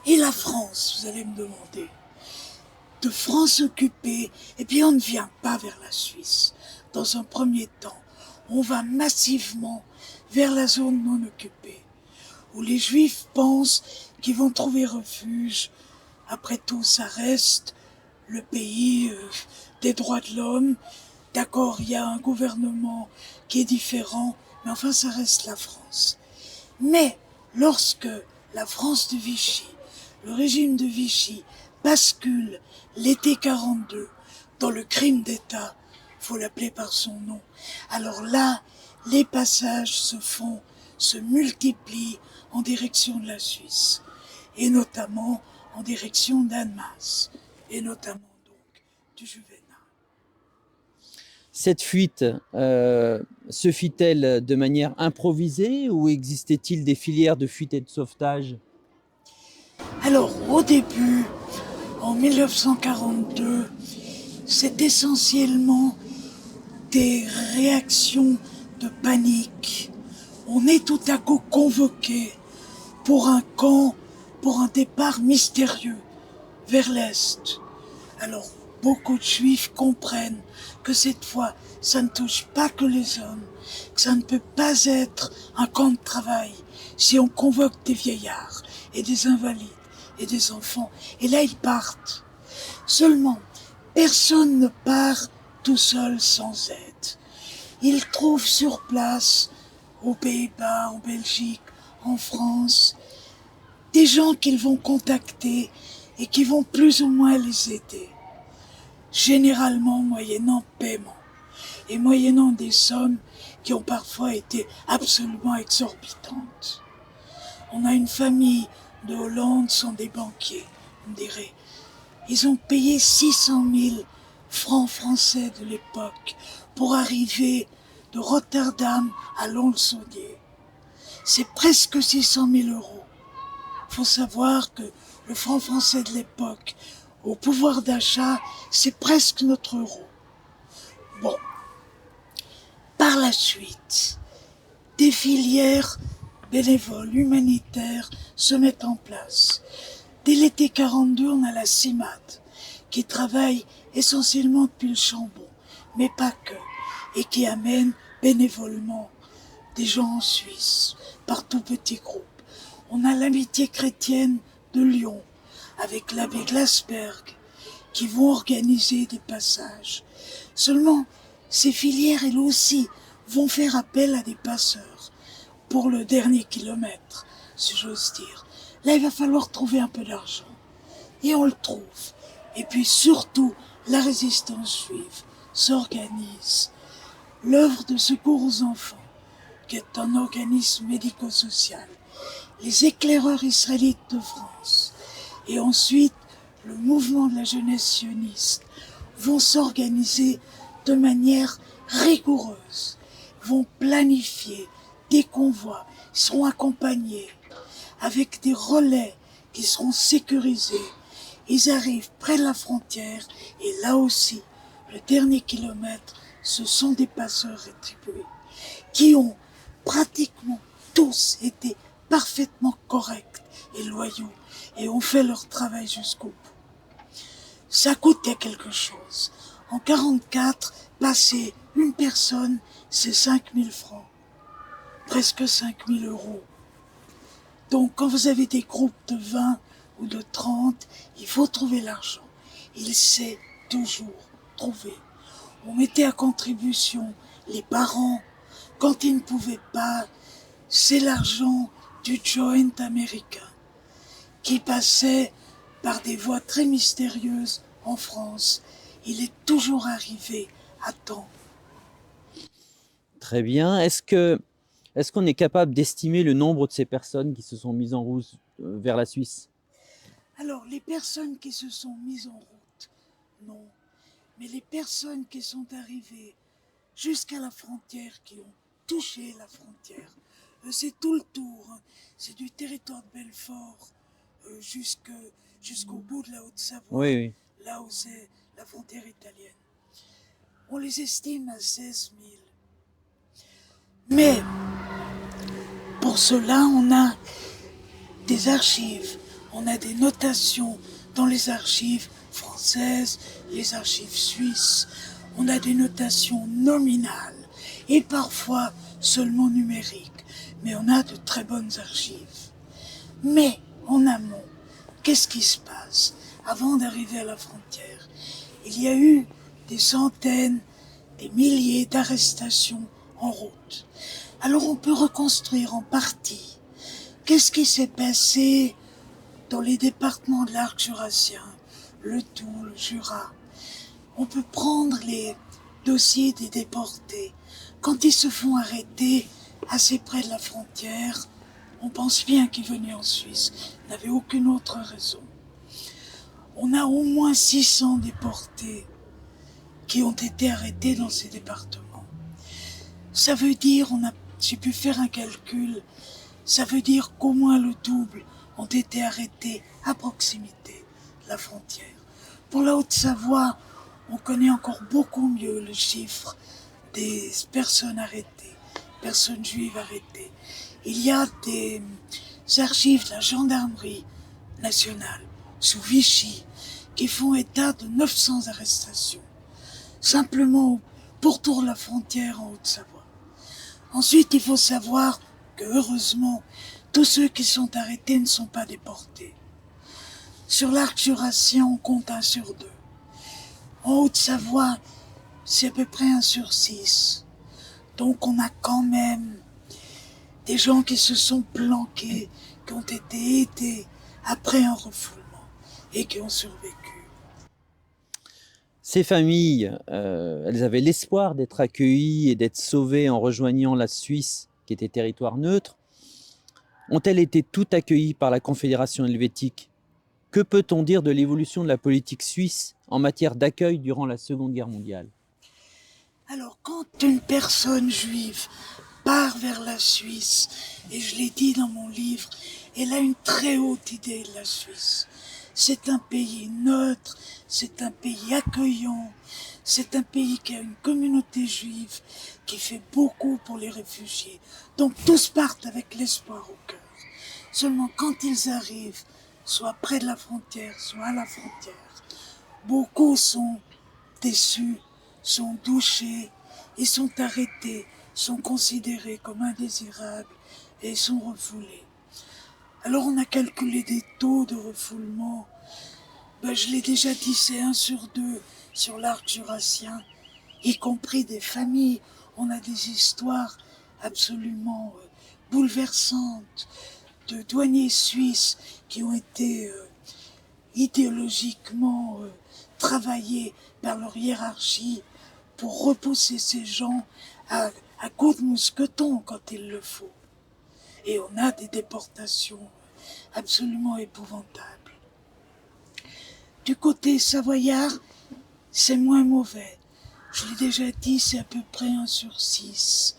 Speaker 7: Et la France, vous allez me demander, de France occupée, eh bien on ne vient pas vers la Suisse. Dans un premier temps, on va massivement vers la zone non occupée, où les Juifs pensent qu'ils vont trouver refuge. Après tout, ça reste le pays des droits de l'homme. D'accord, il y a un gouvernement qui est différent, mais enfin ça reste la France. Mais lorsque la France de Vichy, le régime de Vichy, bascule l'été 42 dans le crime d'État, faut l'appeler par son nom, alors là, les passages se multiplient en direction de la Suisse, et notamment en direction d'Annemasse, et notamment donc du Juvénat.
Speaker 6: Cette fuite se fit-elle de manière improvisée ou existait-il des filières de fuite et de sauvetage?
Speaker 7: Alors, au début, en 1942, c'est essentiellement des réactions de panique. On est tout à coup convoqué pour un camp, pour un départ mystérieux vers l'Est. Alors, beaucoup de Juifs comprennent que cette fois, ça ne touche pas que les hommes, que ça ne peut pas être un camp de travail si on convoque des vieillards et des invalides et des enfants. Et là, ils partent. Seulement, personne ne part tout seul sans aide. Ils trouvent sur place, aux Pays-Bas, en Belgique, en France, des gens qu'ils vont contacter et qui vont plus ou moins les aider. Généralement moyennant paiement et moyennant des sommes qui ont parfois été absolument exorbitantes. On a une famille de Hollande, sont des banquiers, on dirait. Ils ont payé 600 000 francs français de l'époque pour arriver de Rotterdam à Lons-le-Saunier. C'est presque 600 000 euros. Il faut savoir que le franc français de l'époque, au pouvoir d'achat, c'est presque notre euro. Bon. Par la suite, des filières bénévoles, humanitaires se mettent en place. Dès l'été 42, on a la CIMAD, qui travaille essentiellement depuis le Chambon, mais pas que, et qui amène bénévolement des gens en Suisse, par tout petits groupes. On a l'Amitié chrétienne de Lyon, avec l'abbé Glasberg, qui vont organiser des passages. Seulement, ces filières, elles aussi, vont faire appel à des passeurs pour le dernier kilomètre, si j'ose dire. Là, il va falloir trouver un peu d'argent. Et on le trouve. Et puis surtout, la résistance juive s'organise. L'œuvre de secours aux enfants, qui est un organisme médico-social, les éclaireurs israélites de France, et ensuite le mouvement de la jeunesse sioniste vont s'organiser de manière rigoureuse, vont planifier des convois, ils seront accompagnés avec des relais qui seront sécurisés. Ils arrivent près de la frontière et là aussi, le dernier kilomètre, ce sont des passeurs rétribués qui ont pratiquement tous été parfaitement corrects et loyaux et ont fait leur travail jusqu'au bout. Ça coûtait quelque chose. En 1944, passer une personne, c'est 5 000 francs, presque 5 000 euros. Donc quand vous avez des groupes de 20 ou de 30, il faut trouver l'argent. Il sait toujours trouver. On mettait à contribution les parents quand ils ne pouvaient pas. C'est l'argent du joint américain qui passait par des voies très mystérieuses en France. Il est toujours arrivé à temps.
Speaker 6: Très bien. Est-ce qu'on est capable d'estimer le nombre de ces personnes qui se sont mises en route vers la Suisse?
Speaker 7: Alors, les personnes qui se sont mises en route, non. Mais les personnes qui sont arrivées jusqu'à la frontière, qui ont touché la frontière, c'est tout le tour. Hein. C'est du territoire de Belfort jusqu'au bout de la Haute-Savoie,
Speaker 6: Oui, oui.
Speaker 7: là où c'est la frontière italienne. On les estime à 16 000. Mais pour cela, on a des archives, on a des notations dans les archives françaises, les archives suisses, on a des notations nominales et parfois seulement numériques, mais on a de très bonnes archives. Mais en amont, qu'est-ce qui se passe avant d'arriver à la frontière? Il y a eu des centaines, des milliers d'arrestations en route. Alors on peut reconstruire en partie. Qu'est-ce qui s'est passé dans les départements de l'arc jurassien, le Doubs, le Jura? On peut prendre les dossiers des déportés. Quand ils se font arrêter assez près de la frontière, on pense bien qu'ils venaient en Suisse, n'avaient aucune autre raison. On a au moins 600 déportés qui ont été arrêtés dans ces départements. Ça veut dire, j'ai pu faire un calcul, ça veut dire qu'au moins le double ont été arrêtés à proximité de la frontière. Pour la Haute-Savoie, on connaît encore beaucoup mieux le chiffre des personnes arrêtées, personnes juives arrêtées. Il y a des archives de la gendarmerie nationale, sous Vichy, qui font état de 900 arrestations, simplement pourtour de la frontière en Haute-Savoie. Ensuite, il faut savoir que, heureusement, tous ceux qui sont arrêtés ne sont pas déportés. Sur l'arc jurassien, on compte 1 sur 2. En Haute-Savoie, c'est à peu près 1 sur 6. Donc on a quand même des gens qui se sont planqués, qui ont été aidés après un refoulement et qui ont survécu.
Speaker 6: Ces familles, elles avaient l'espoir d'être accueillies et d'être sauvées en rejoignant la Suisse, qui était territoire neutre. Ont-elles été toutes accueillies par la Confédération helvétique? Que peut-on dire de l'évolution de la politique suisse en matière d'accueil durant la Seconde Guerre mondiale?
Speaker 7: Alors, quand une personne juive part vers la Suisse, et je l'ai dit dans mon livre, elle a une très haute idée de la Suisse. C'est un pays neutre, c'est un pays accueillant, c'est un pays qui a une communauté juive qui fait beaucoup pour les réfugiés. Donc tous partent avec l'espoir au cœur. Seulement quand ils arrivent, soit près de la frontière, soit à la frontière, beaucoup sont déçus, sont douchés, ils sont arrêtés, sont considérés comme indésirables et sont refoulés. Alors on a calculé des taux de refoulement. Je l'ai déjà dit, c'est 1 sur 2 sur l'arc jurassien, y compris des familles. On a des histoires absolument bouleversantes de douaniers suisses qui ont été idéologiquement travaillés par leur hiérarchie pour repousser ces gens à à coups de mousqueton quand il le faut. Et on a des déportations absolument épouvantables. Du côté savoyard, c'est moins mauvais. Je l'ai déjà dit, c'est à peu près 1 sur 6.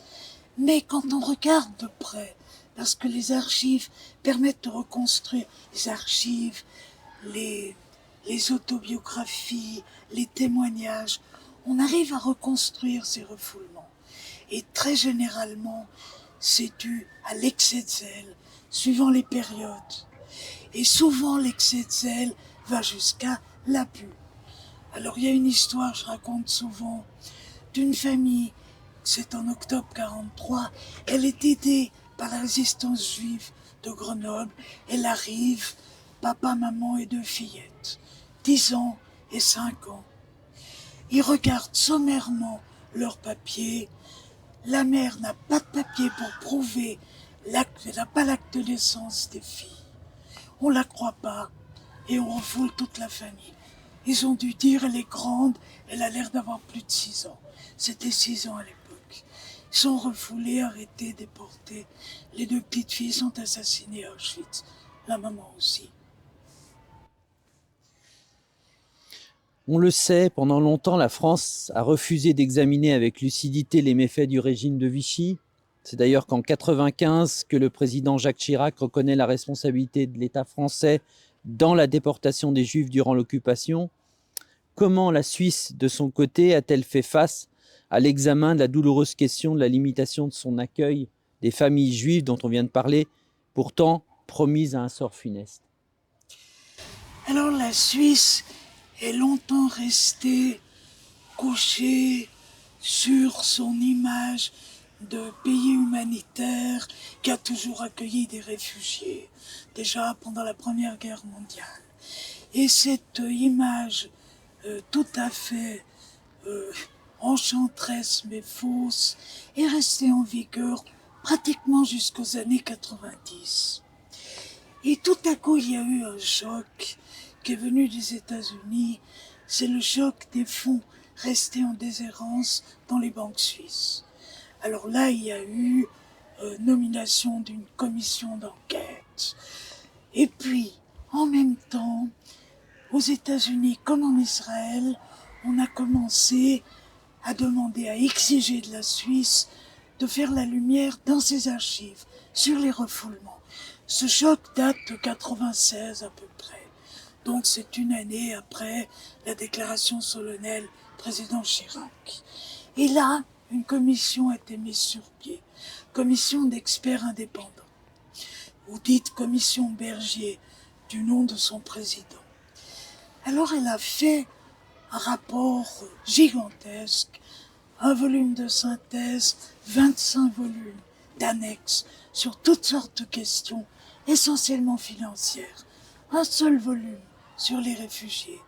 Speaker 7: Mais quand on regarde de près, parce que les archives permettent de reconstruire, les archives, les autobiographies, les témoignages, on arrive à reconstruire ces refoulements. Et très généralement, c'est dû à l'excès de zèle, suivant les périodes. Et souvent, l'excès de zèle va jusqu'à l'abus. Alors, il y a une histoire, je raconte souvent, d'une famille, c'est en octobre 43, elle est aidée par la résistance juive de Grenoble. Elle arrive, papa, maman et 2 fillettes, 10 ans et 5 ans. Ils regardent sommairement leurs papiers. La mère n'a pas de papier pour prouver qu'elle n'a pas l'acte de naissance des filles. On la croit pas et on refoule toute la famille. Ils ont dû dire, elle est grande, elle a l'air d'avoir plus de 6 ans. C'était 6 ans à l'époque. Ils sont refoulés, arrêtés, déportés. Les 2 petites filles sont assassinées à Auschwitz. La maman aussi.
Speaker 6: On le sait, pendant longtemps, la France a refusé d'examiner avec lucidité les méfaits du régime de Vichy. C'est d'ailleurs qu'en 1995 que le président Jacques Chirac reconnaît la responsabilité de l'État français dans la déportation des Juifs durant l'occupation. Comment la Suisse, de son côté, a-t-elle fait face à l'examen de la douloureuse question de la limitation de son accueil des familles juives dont on vient de parler, pourtant promises à un sort funeste?
Speaker 7: Alors la Suisse est longtemps restée couchée sur son image de pays humanitaire qui a toujours accueilli des réfugiés, déjà pendant la Première Guerre mondiale. Et cette image tout à fait enchanteresse mais fausse est restée en vigueur pratiquement jusqu'aux années 90. Et tout à coup, il y a eu un choc qui est venu des États-Unis, c'est le choc des fonds restés en déshérence dans les banques suisses. Alors là, il y a eu nomination d'une commission d'enquête. Et puis, en même temps, aux États-Unis comme en Israël, on a commencé à demander, à exiger de la Suisse de faire la lumière dans ses archives sur les refoulements. Ce choc date de 96 à peu près. Donc c'est une année après la déclaration solennelle du président Chirac. Et là, une commission a été mise sur pied. Commission d'experts indépendants. Ou dite commission Bergier, du nom de son président. Alors elle a fait un rapport gigantesque, un volume de synthèse, 25 volumes d'annexes sur toutes sortes de questions, essentiellement financières. Un seul volume sur les réfugiés.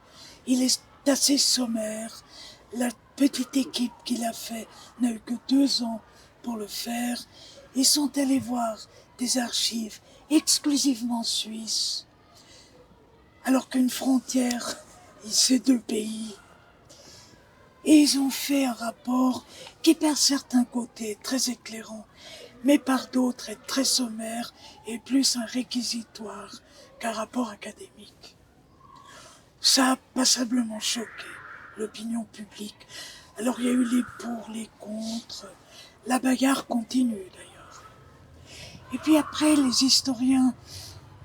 Speaker 7: Il est assez sommaire. La petite équipe qui l'a fait n'a eu que 2 ans pour le faire. Ils sont allés voir des archives exclusivement suisses, alors qu'une frontière, c'est 2 pays. Et ils ont fait un rapport qui, par certains côtés, est très éclairant, mais par d'autres est très sommaire et plus un réquisitoire qu'un rapport académique. Ça a passablement choqué l'opinion publique. Alors il y a eu les pour, les contre, la bagarre continue d'ailleurs. Et puis après, les historiens,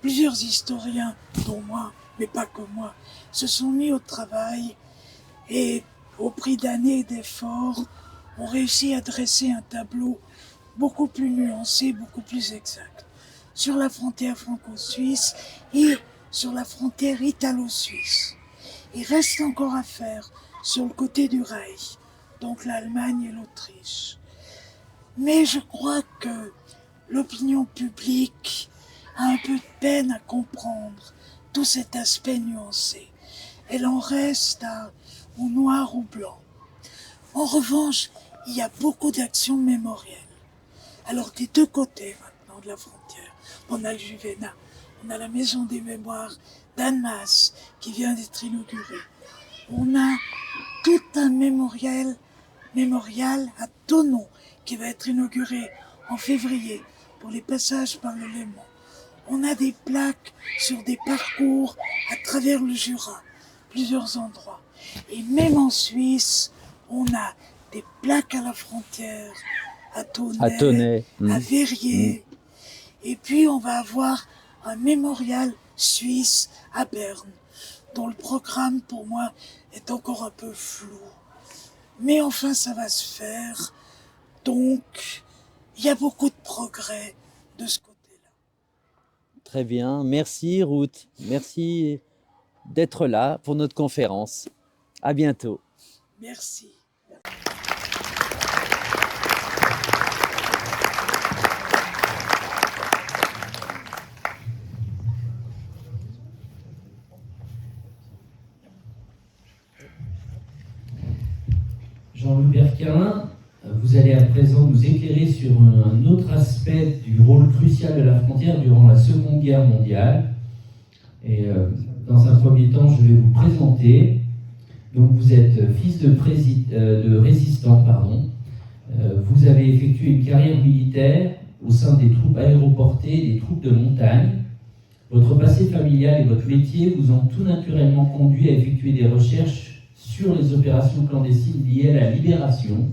Speaker 7: plusieurs historiens, dont moi, mais pas que moi, se sont mis au travail et au prix d'années d'efforts, ont réussi à dresser un tableau beaucoup plus nuancé, beaucoup plus exact, sur la frontière franco-suisse et sur la frontière italo-suisse. Il reste encore à faire sur le côté du Reich, donc l'Allemagne et l'Autriche. Mais je crois que l'opinion publique a un peu de peine à comprendre tout cet aspect nuancé. Elle en reste au noir ou blanc. En revanche, il y a beaucoup d'actions mémorielles. Alors des 2 côtés maintenant de la frontière, on a le Juvénat, on a la Maison des Mémoires d'Annemasse qui vient d'être inaugurée. On a tout un mémorial à Thonon qui va être inauguré en février pour les passages par le Léman. On a des plaques sur des parcours à travers le Jura, plusieurs endroits. Et même en Suisse, on a des plaques à la frontière, à Tonnet, à Verrières. Et puis on va avoir un mémorial suisse à Berne, dont le programme pour moi est encore un peu flou. Mais enfin ça va se faire, donc il y a beaucoup de progrès de ce côté-là.
Speaker 6: Très bien, merci Ruth, merci d'être là pour notre conférence. À bientôt.
Speaker 7: Merci.
Speaker 1: Jean-Loup Berquin, vous allez à présent nous éclairer sur un autre aspect du rôle crucial de la frontière durant la Seconde Guerre mondiale. Et dans un premier temps, je vais vous présenter. Donc vous êtes fils de résistant, vous avez effectué une carrière militaire au sein des troupes aéroportées et des troupes de montagne. Votre passé familial et votre métier vous ont tout naturellement conduit à effectuer des recherches sur les opérations clandestines liées à la libération.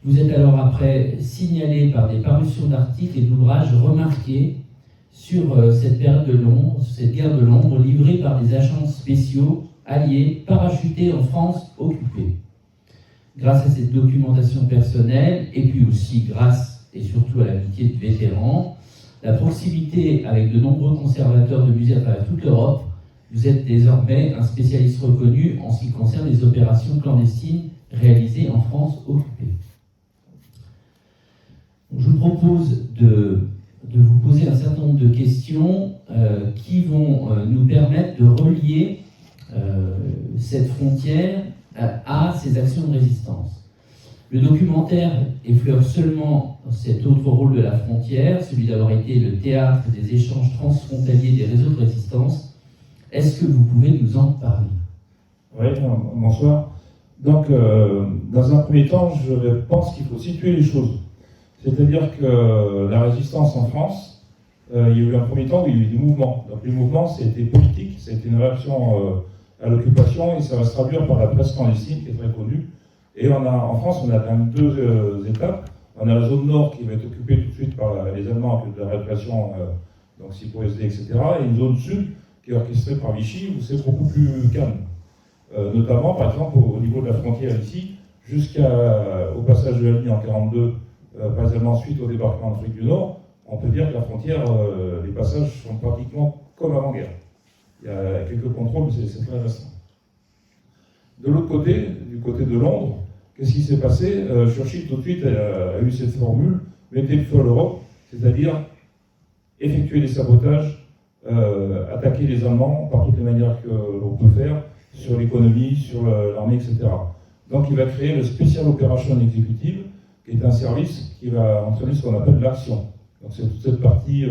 Speaker 1: Vous êtes alors après signalé par des parutions d'articles et d'ouvrages remarqués sur cette guerre de Londres livrée par des agents spéciaux alliés parachutés en France occupée. Grâce à cette documentation personnelle, et puis aussi grâce et surtout à l'amitié de vétérans, la proximité avec de nombreux conservateurs de musées à travers toute l'Europe, vous êtes désormais un spécialiste reconnu en ce qui concerne les opérations clandestines réalisées en France occupée. Je vous propose de vous poser un certain nombre de questions qui vont nous permettre de relier cette frontière à ces actions de résistance. Le documentaire effleure seulement cet autre rôle de la frontière, celui d'avoir été le théâtre des échanges transfrontaliers des réseaux de résistance. Est-ce que vous pouvez nous en parler?
Speaker 8: Oui, bonsoir. Donc, dans un premier temps, je pense qu'il faut situer les choses. C'est-à-dire que la résistance en France, il y a eu un premier temps où il y a eu des mouvements. Donc les mouvements, c'était politique, c'était une réaction à l'occupation, et ça va se traduire par la presse clandestine, qui est très connue. Et en France, on a quand même deux étapes. On a la zone nord qui va être occupée tout de suite par les Allemands avec de la répression, donc SIPO-SD, etc. Et une zone sud qui est orchestrée par Vichy, où c'est beaucoup plus calme. Notamment, par exemple, au niveau de la frontière ici, jusqu'au passage de la ligne en 1942, par les Allemands, suite au débarquement d'Afrique du Nord, on peut dire que la frontière, les passages sont pratiquement comme avant-guerre. Il y a quelques contrôles, mais c'est très récent. De l'autre côté, du côté de Londres, qu'est-ce qui s'est passé? Churchill, tout de suite, a eu cette formule, mettez le feu à l'Europe, c'est-à-dire effectuer des sabotages, attaquer les Allemands par toutes les manières que l'on peut faire, sur l'économie, sur l'armée, etc. Donc il va créer le Special Operation Executive, qui est un service qui va entraîner ce qu'on appelle l'action. Donc c'est toute cette partie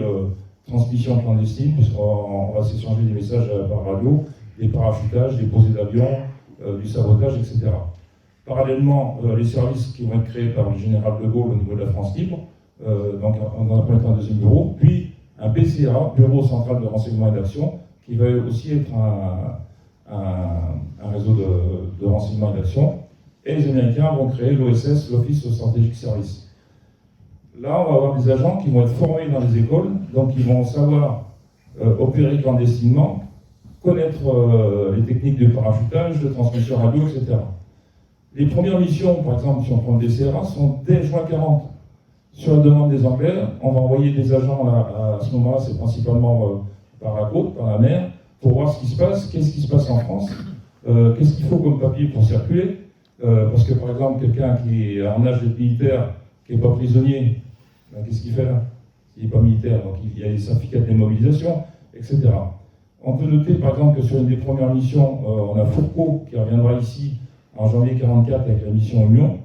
Speaker 8: transmission clandestine, puisqu'on va s'échanger des messages par radio, des parachutages, des posées d'avions, du sabotage, etc. Parallèlement, les services qui vont être créés par le général de Gaulle au niveau de la France libre, donc dans un premier temps un deuxième bureau, puis un BCA, Bureau Central de Renseignement et d'Action, qui va aussi être un réseau de renseignement et d'action. Et les Américains vont créer l'OSS, l'Office of Strategic Service. Là, on va avoir des agents qui vont être formés dans les écoles, donc ils vont savoir opérer clandestinement, connaître les techniques de parachutage, de transmission radio, etc. Les premières missions, par exemple, si on prend le DCRA, sont dès juin 40. Sur la demande des Anglais, on va envoyer des agents, là, à ce moment-là, c'est principalement par la côte, par la mer, pour voir ce qui se passe, qu'est-ce qui se passe en France, qu'est-ce qu'il faut comme papier pour circuler, parce que par exemple, quelqu'un qui est en âge d'être militaire, qui n'est pas prisonnier, ben, qu'est-ce qu'il fait là? Il n'est pas militaire, donc il y a des certificats de démobilisation, etc. On peut noter par exemple que sur une des premières missions, on a Fourcault qui reviendra ici en janvier 1944 avec la mission Union,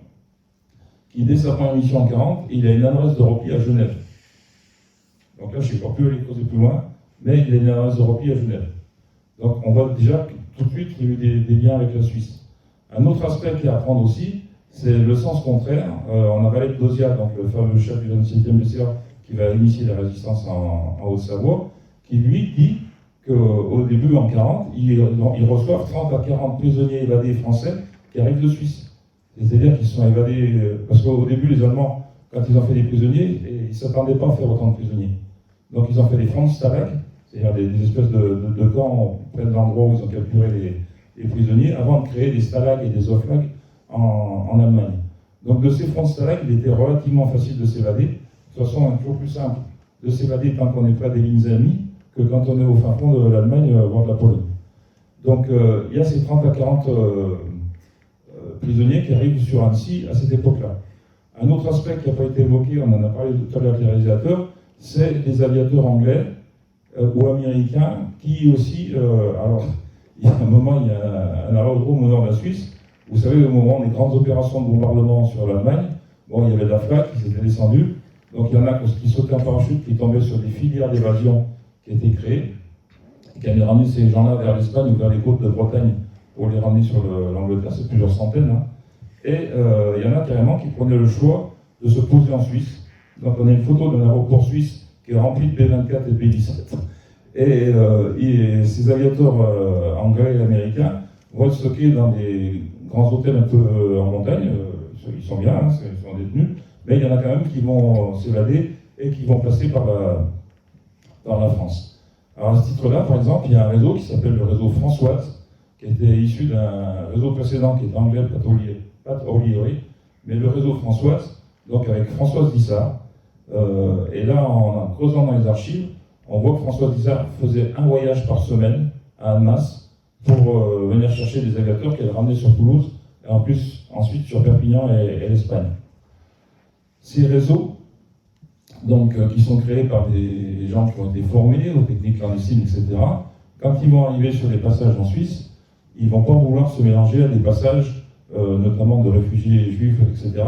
Speaker 8: qui dès sa première mission en 1940, il a une adresse de repli à Genève. Donc là, je ne sais pas plus aller creuser plus loin, mais il a une adresse de repli à Genève. Donc on voit déjà que tout de suite qu'il y a eu des liens avec la Suisse. Un autre aspect qui est à prendre aussi, C'est le sens contraire. On a Valet d'Ozia, donc le fameux chef du 27e BCA, qui va initier la résistance en Haute-Savoie, qui lui dit qu'au début, en 40, ils reçoivent 30 à 40 prisonniers évadés français qui arrivent de Suisse. C'est-à-dire qu'ils se sont évadés, parce qu'au début, les Allemands, quand ils ont fait des prisonniers, ils ne s'attendaient pas à faire autant de prisonniers. Donc ils ont fait des Franzstalag, c'est-à-dire des espèces de camps près de l'endroit où ils ont capturé les prisonniers, avant de créer des stalags et des oflag en Allemagne. Donc de ces Franzstalag, il était relativement facile de s'évader. De toute façon, toujours plus simple de s'évader tant qu'on n'est pas des lignes ennemies que quand on est au fin fond de l'Allemagne, voire de la Pologne. Donc il y a ces 30 à 40 prisonniers qui arrivent sur Annecy à cette époque-là. Un autre aspect qui n'a pas été évoqué, on en a parlé tout à l'heure avec les réalisateurs, c'est les aviateurs anglais ou américains qui aussi, alors il y a un moment, il y a un aérodrome au nord de la Suisse, vous savez, au moment des grandes opérations de bombardement sur l'Allemagne, bon, il y avait de la FLAC qui s'était descendue, donc il y en a qui sautaient en parachute, qui tombaient sur des filières d'évasion qui étaient créées, et qui avaient ramené ces gens-là vers l'Espagne ou vers les côtes de Bretagne pour les ramener sur l'Angleterre, c'est plusieurs centaines. Hein. Et il y en a carrément qui prenaient le choix de se poser en Suisse. Donc on a une photo d'un aéroport suisse qui est rempli de B-24 et de B-17. Et ces aviateurs anglais et américains vont être stockés dans des grands hôtels un peu en montagne. Ils sont bien, hein, ils sont détenus. Mais il y en a quand même qui vont s'évader et qui vont passer par la France. Alors à ce titre-là, par exemple, il y a un réseau qui s'appelle le réseau Françoise, qui était issu d'un réseau précédent qui était anglais, Pat O'Leary, mais le réseau Françoise, donc avec Françoise Dissart. Et là, en creusant dans les archives, on voit que Françoise Dissart faisait un voyage par semaine à Annemasse pour venir chercher des aviateurs qu'elle ramenait sur Toulouse, et en plus, ensuite sur Perpignan et l'Espagne. Ces réseaux, donc, qui sont créés par des gens qui ont été formés aux techniques clandestines, etc., quand ils vont arriver sur les passages en Suisse, ils ne vont pas vouloir se mélanger à des passages, notamment de réfugiés juifs, etc.,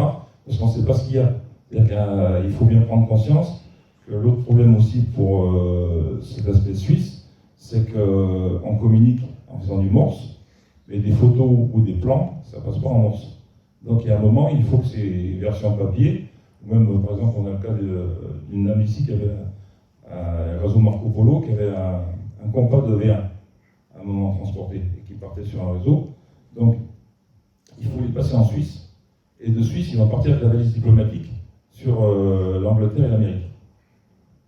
Speaker 8: parce qu'on ne sait pas ce qu'il y a. C'est-à-dire qu'il faut bien prendre conscience que l'autre problème aussi pour cet aspect suisse, c'est qu'on communique en faisant du morse, mais des photos ou des plans, ça ne passe pas en morse. Donc il y a un moment, il faut que ces versions papier, ou même par exemple on a le cas d'une dame ici qui avait un réseau Marco Polo, qui avait un compas de V1 à un moment transporté, et qui partait sur un réseau. Donc il faut les passer en Suisse, et de Suisse ils vont partir avec la valise diplomatique sur l'Angleterre et l'Amérique.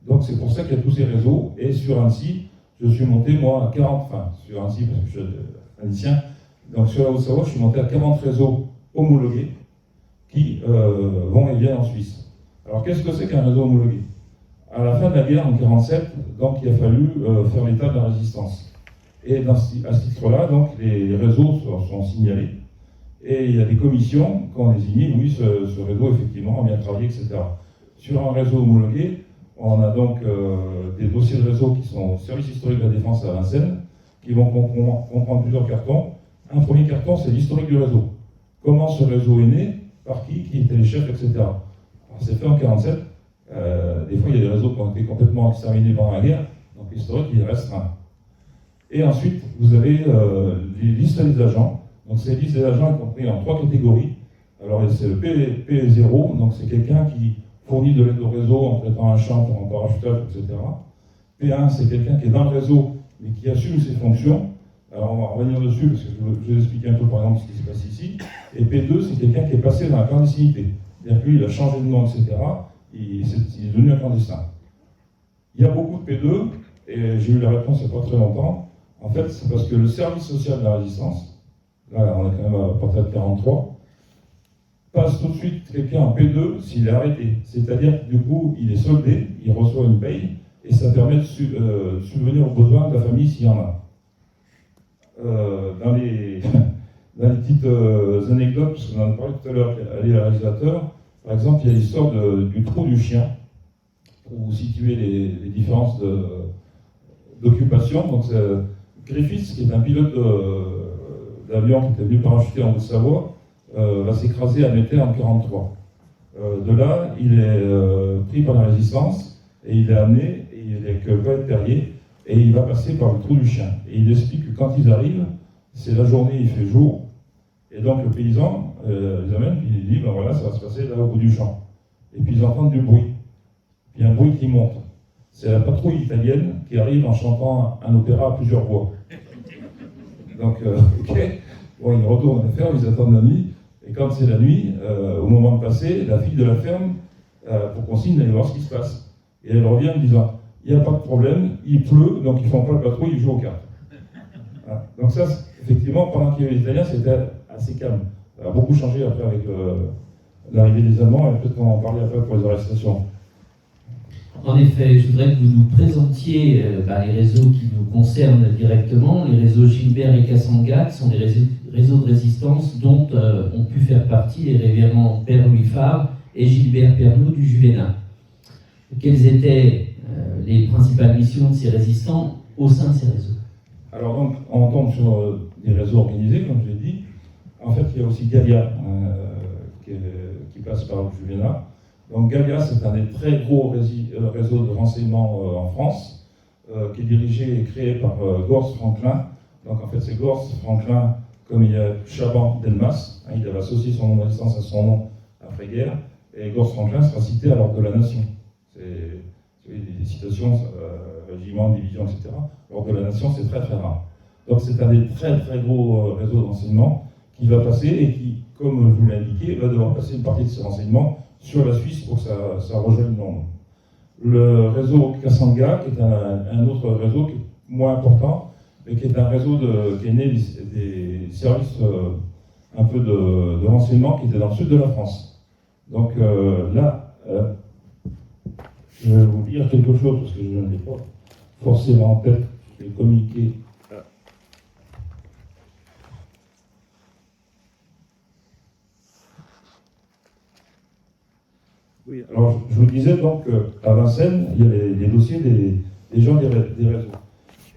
Speaker 8: Donc c'est pour ça qu'il y a tous ces réseaux, et sur Annecy, je suis monté moi à 40, enfin sur Annecy parce que je suis annécien, donc sur la Haute-Savoie, je suis monté à 40 réseaux homologués qui vont et viennent en Suisse. Alors qu'est-ce que c'est qu'un réseau homologué? À la fin de la guerre en 1947, donc il a fallu faire l'état de la résistance. Et à ce titre-là, donc les réseaux sont signalés, et il y a des commissions qui ont désigné, oui, ce réseau effectivement a bien travaillé, etc. Sur un réseau homologué, on a donc des dossiers de réseau qui sont au service historique de la défense à Vincennes, qui vont comprendre plusieurs cartons. Un premier carton, c'est l'historique du réseau. Comment ce réseau est né, par qui étaient les chefs, etc. Alors, c'est fait en 1947. Des fois, il y a des réseaux qui ont été complètement exterminés pendant la guerre, donc l'historique, il est restreint. Et ensuite, vous avez les listes des agents. Donc, ces listes des agents sont compris en 3 catégories. Alors, c'est le P0, donc c'est quelqu'un qui fournit de l'aide au réseau en traitant un champ pour un parachutage, etc. P1, c'est quelqu'un qui est dans le réseau, mais qui assume ses fonctions. Alors, on va revenir dessus, parce que je vais vous expliquer un peu, par exemple, ce qui se passe ici. Et P2, c'est quelqu'un qui est passé dans la clandestinité. C'est-à-dire que lui, il a changé de nom, etc. Il est devenu un clandestin. Il y a beaucoup de P2, et j'ai eu la réponse il n'y a pas très longtemps. En fait, c'est parce que le service social de la résistance, là, on est quand même à partir de 43, passe tout de suite quelqu'un en P2 s'il est arrêté. C'est-à-dire que du coup, il est soldé, il reçoit une paye, et ça permet de subvenir aux besoins de la famille s'il y en a. Dans les petites anecdotes, parce qu'on en a parlé tout à l'heure, les réalisateurs, par exemple, il y a l'histoire du trou du chien, pour vous situer les différences d'occupation. Donc, Griffiths, qui est un pilote d'avion qui était venu parachuter en Haute-Savoie, va s'écraser à Mettey en 1943. De là, il est pris par la résistance et il est amené, et il est avec Paul Perrier, et il va passer par le trou du chien. Et il explique que quand ils arrivent, c'est la journée, il fait jour, et donc le paysan, ils amènent, puis ils disent, ben voilà, ça va se passer là au bout du champ. Et puis ils entendent du bruit. Puis un bruit qui monte. C'est la patrouille italienne qui arrive en chantant un opéra à plusieurs voix. Donc, ok, bon, ils retournent à la ferme, ils attendent la nuit, et quand c'est la nuit, au moment de passer, la fille de la ferme, pour consigne d'aller voir ce qui se passe. Et elle revient en disant, il n'y a pas de problème, il pleut, donc ils ne font pas le patrouille, ils jouent aux cartes. Voilà. Donc ça, effectivement, pendant qu'il y avait les Italiens, c'était assez calme. Ça a beaucoup changé après avec l'arrivée des Allemands, et peut-être qu'on va en parler après pour les arrestations.
Speaker 1: En effet, je voudrais que vous nous présentiez les réseaux qui nous concernent directement, les réseaux Gilbert et Kassanga, qui sont des réseaux de résistance dont ont pu faire partie les révérends Père Louis Favre et Gilbert Pernoud du Juvénat. Quelles étaient les principales missions de ces résistants au sein de ces réseaux?
Speaker 8: Alors donc, on tombe sur des réseaux organisés, comme je l'ai dit. En fait, il y a aussi Galia qui passe par le Juvénat. Donc Galia, c'est un des très gros réseaux de renseignement en France, qui est dirigé et créé par Gorce Franklin. Donc en fait, c'est Gorce Franklin, comme il y a Chaban Delmas, il avait associé son nom de résistance à son nom après-guerre, et Gorce Franklin sera cité à l'ordre de la Nation. C'est des citations, régiment, division, etc. L'ordre de la Nation, c'est très très rare. Donc c'est un des très très gros réseaux de renseignement qui va passer et qui, comme je vous l'ai indiqué, va devoir passer une partie de ses renseignements sur la Suisse pour que ça rejoigne Londres. Le réseau Kassanga, qui est un autre réseau qui est moins important, mais qui est un réseau qui est né des services un peu de renseignement qui étaient dans le sud de la France. Donc là, je vais vous dire quelque chose, parce que je ne l'ai pas forcément en tête, je vais communiquer. Oui, alors je vous disais donc qu'à Vincennes, il y a les dossiers des gens des réseaux.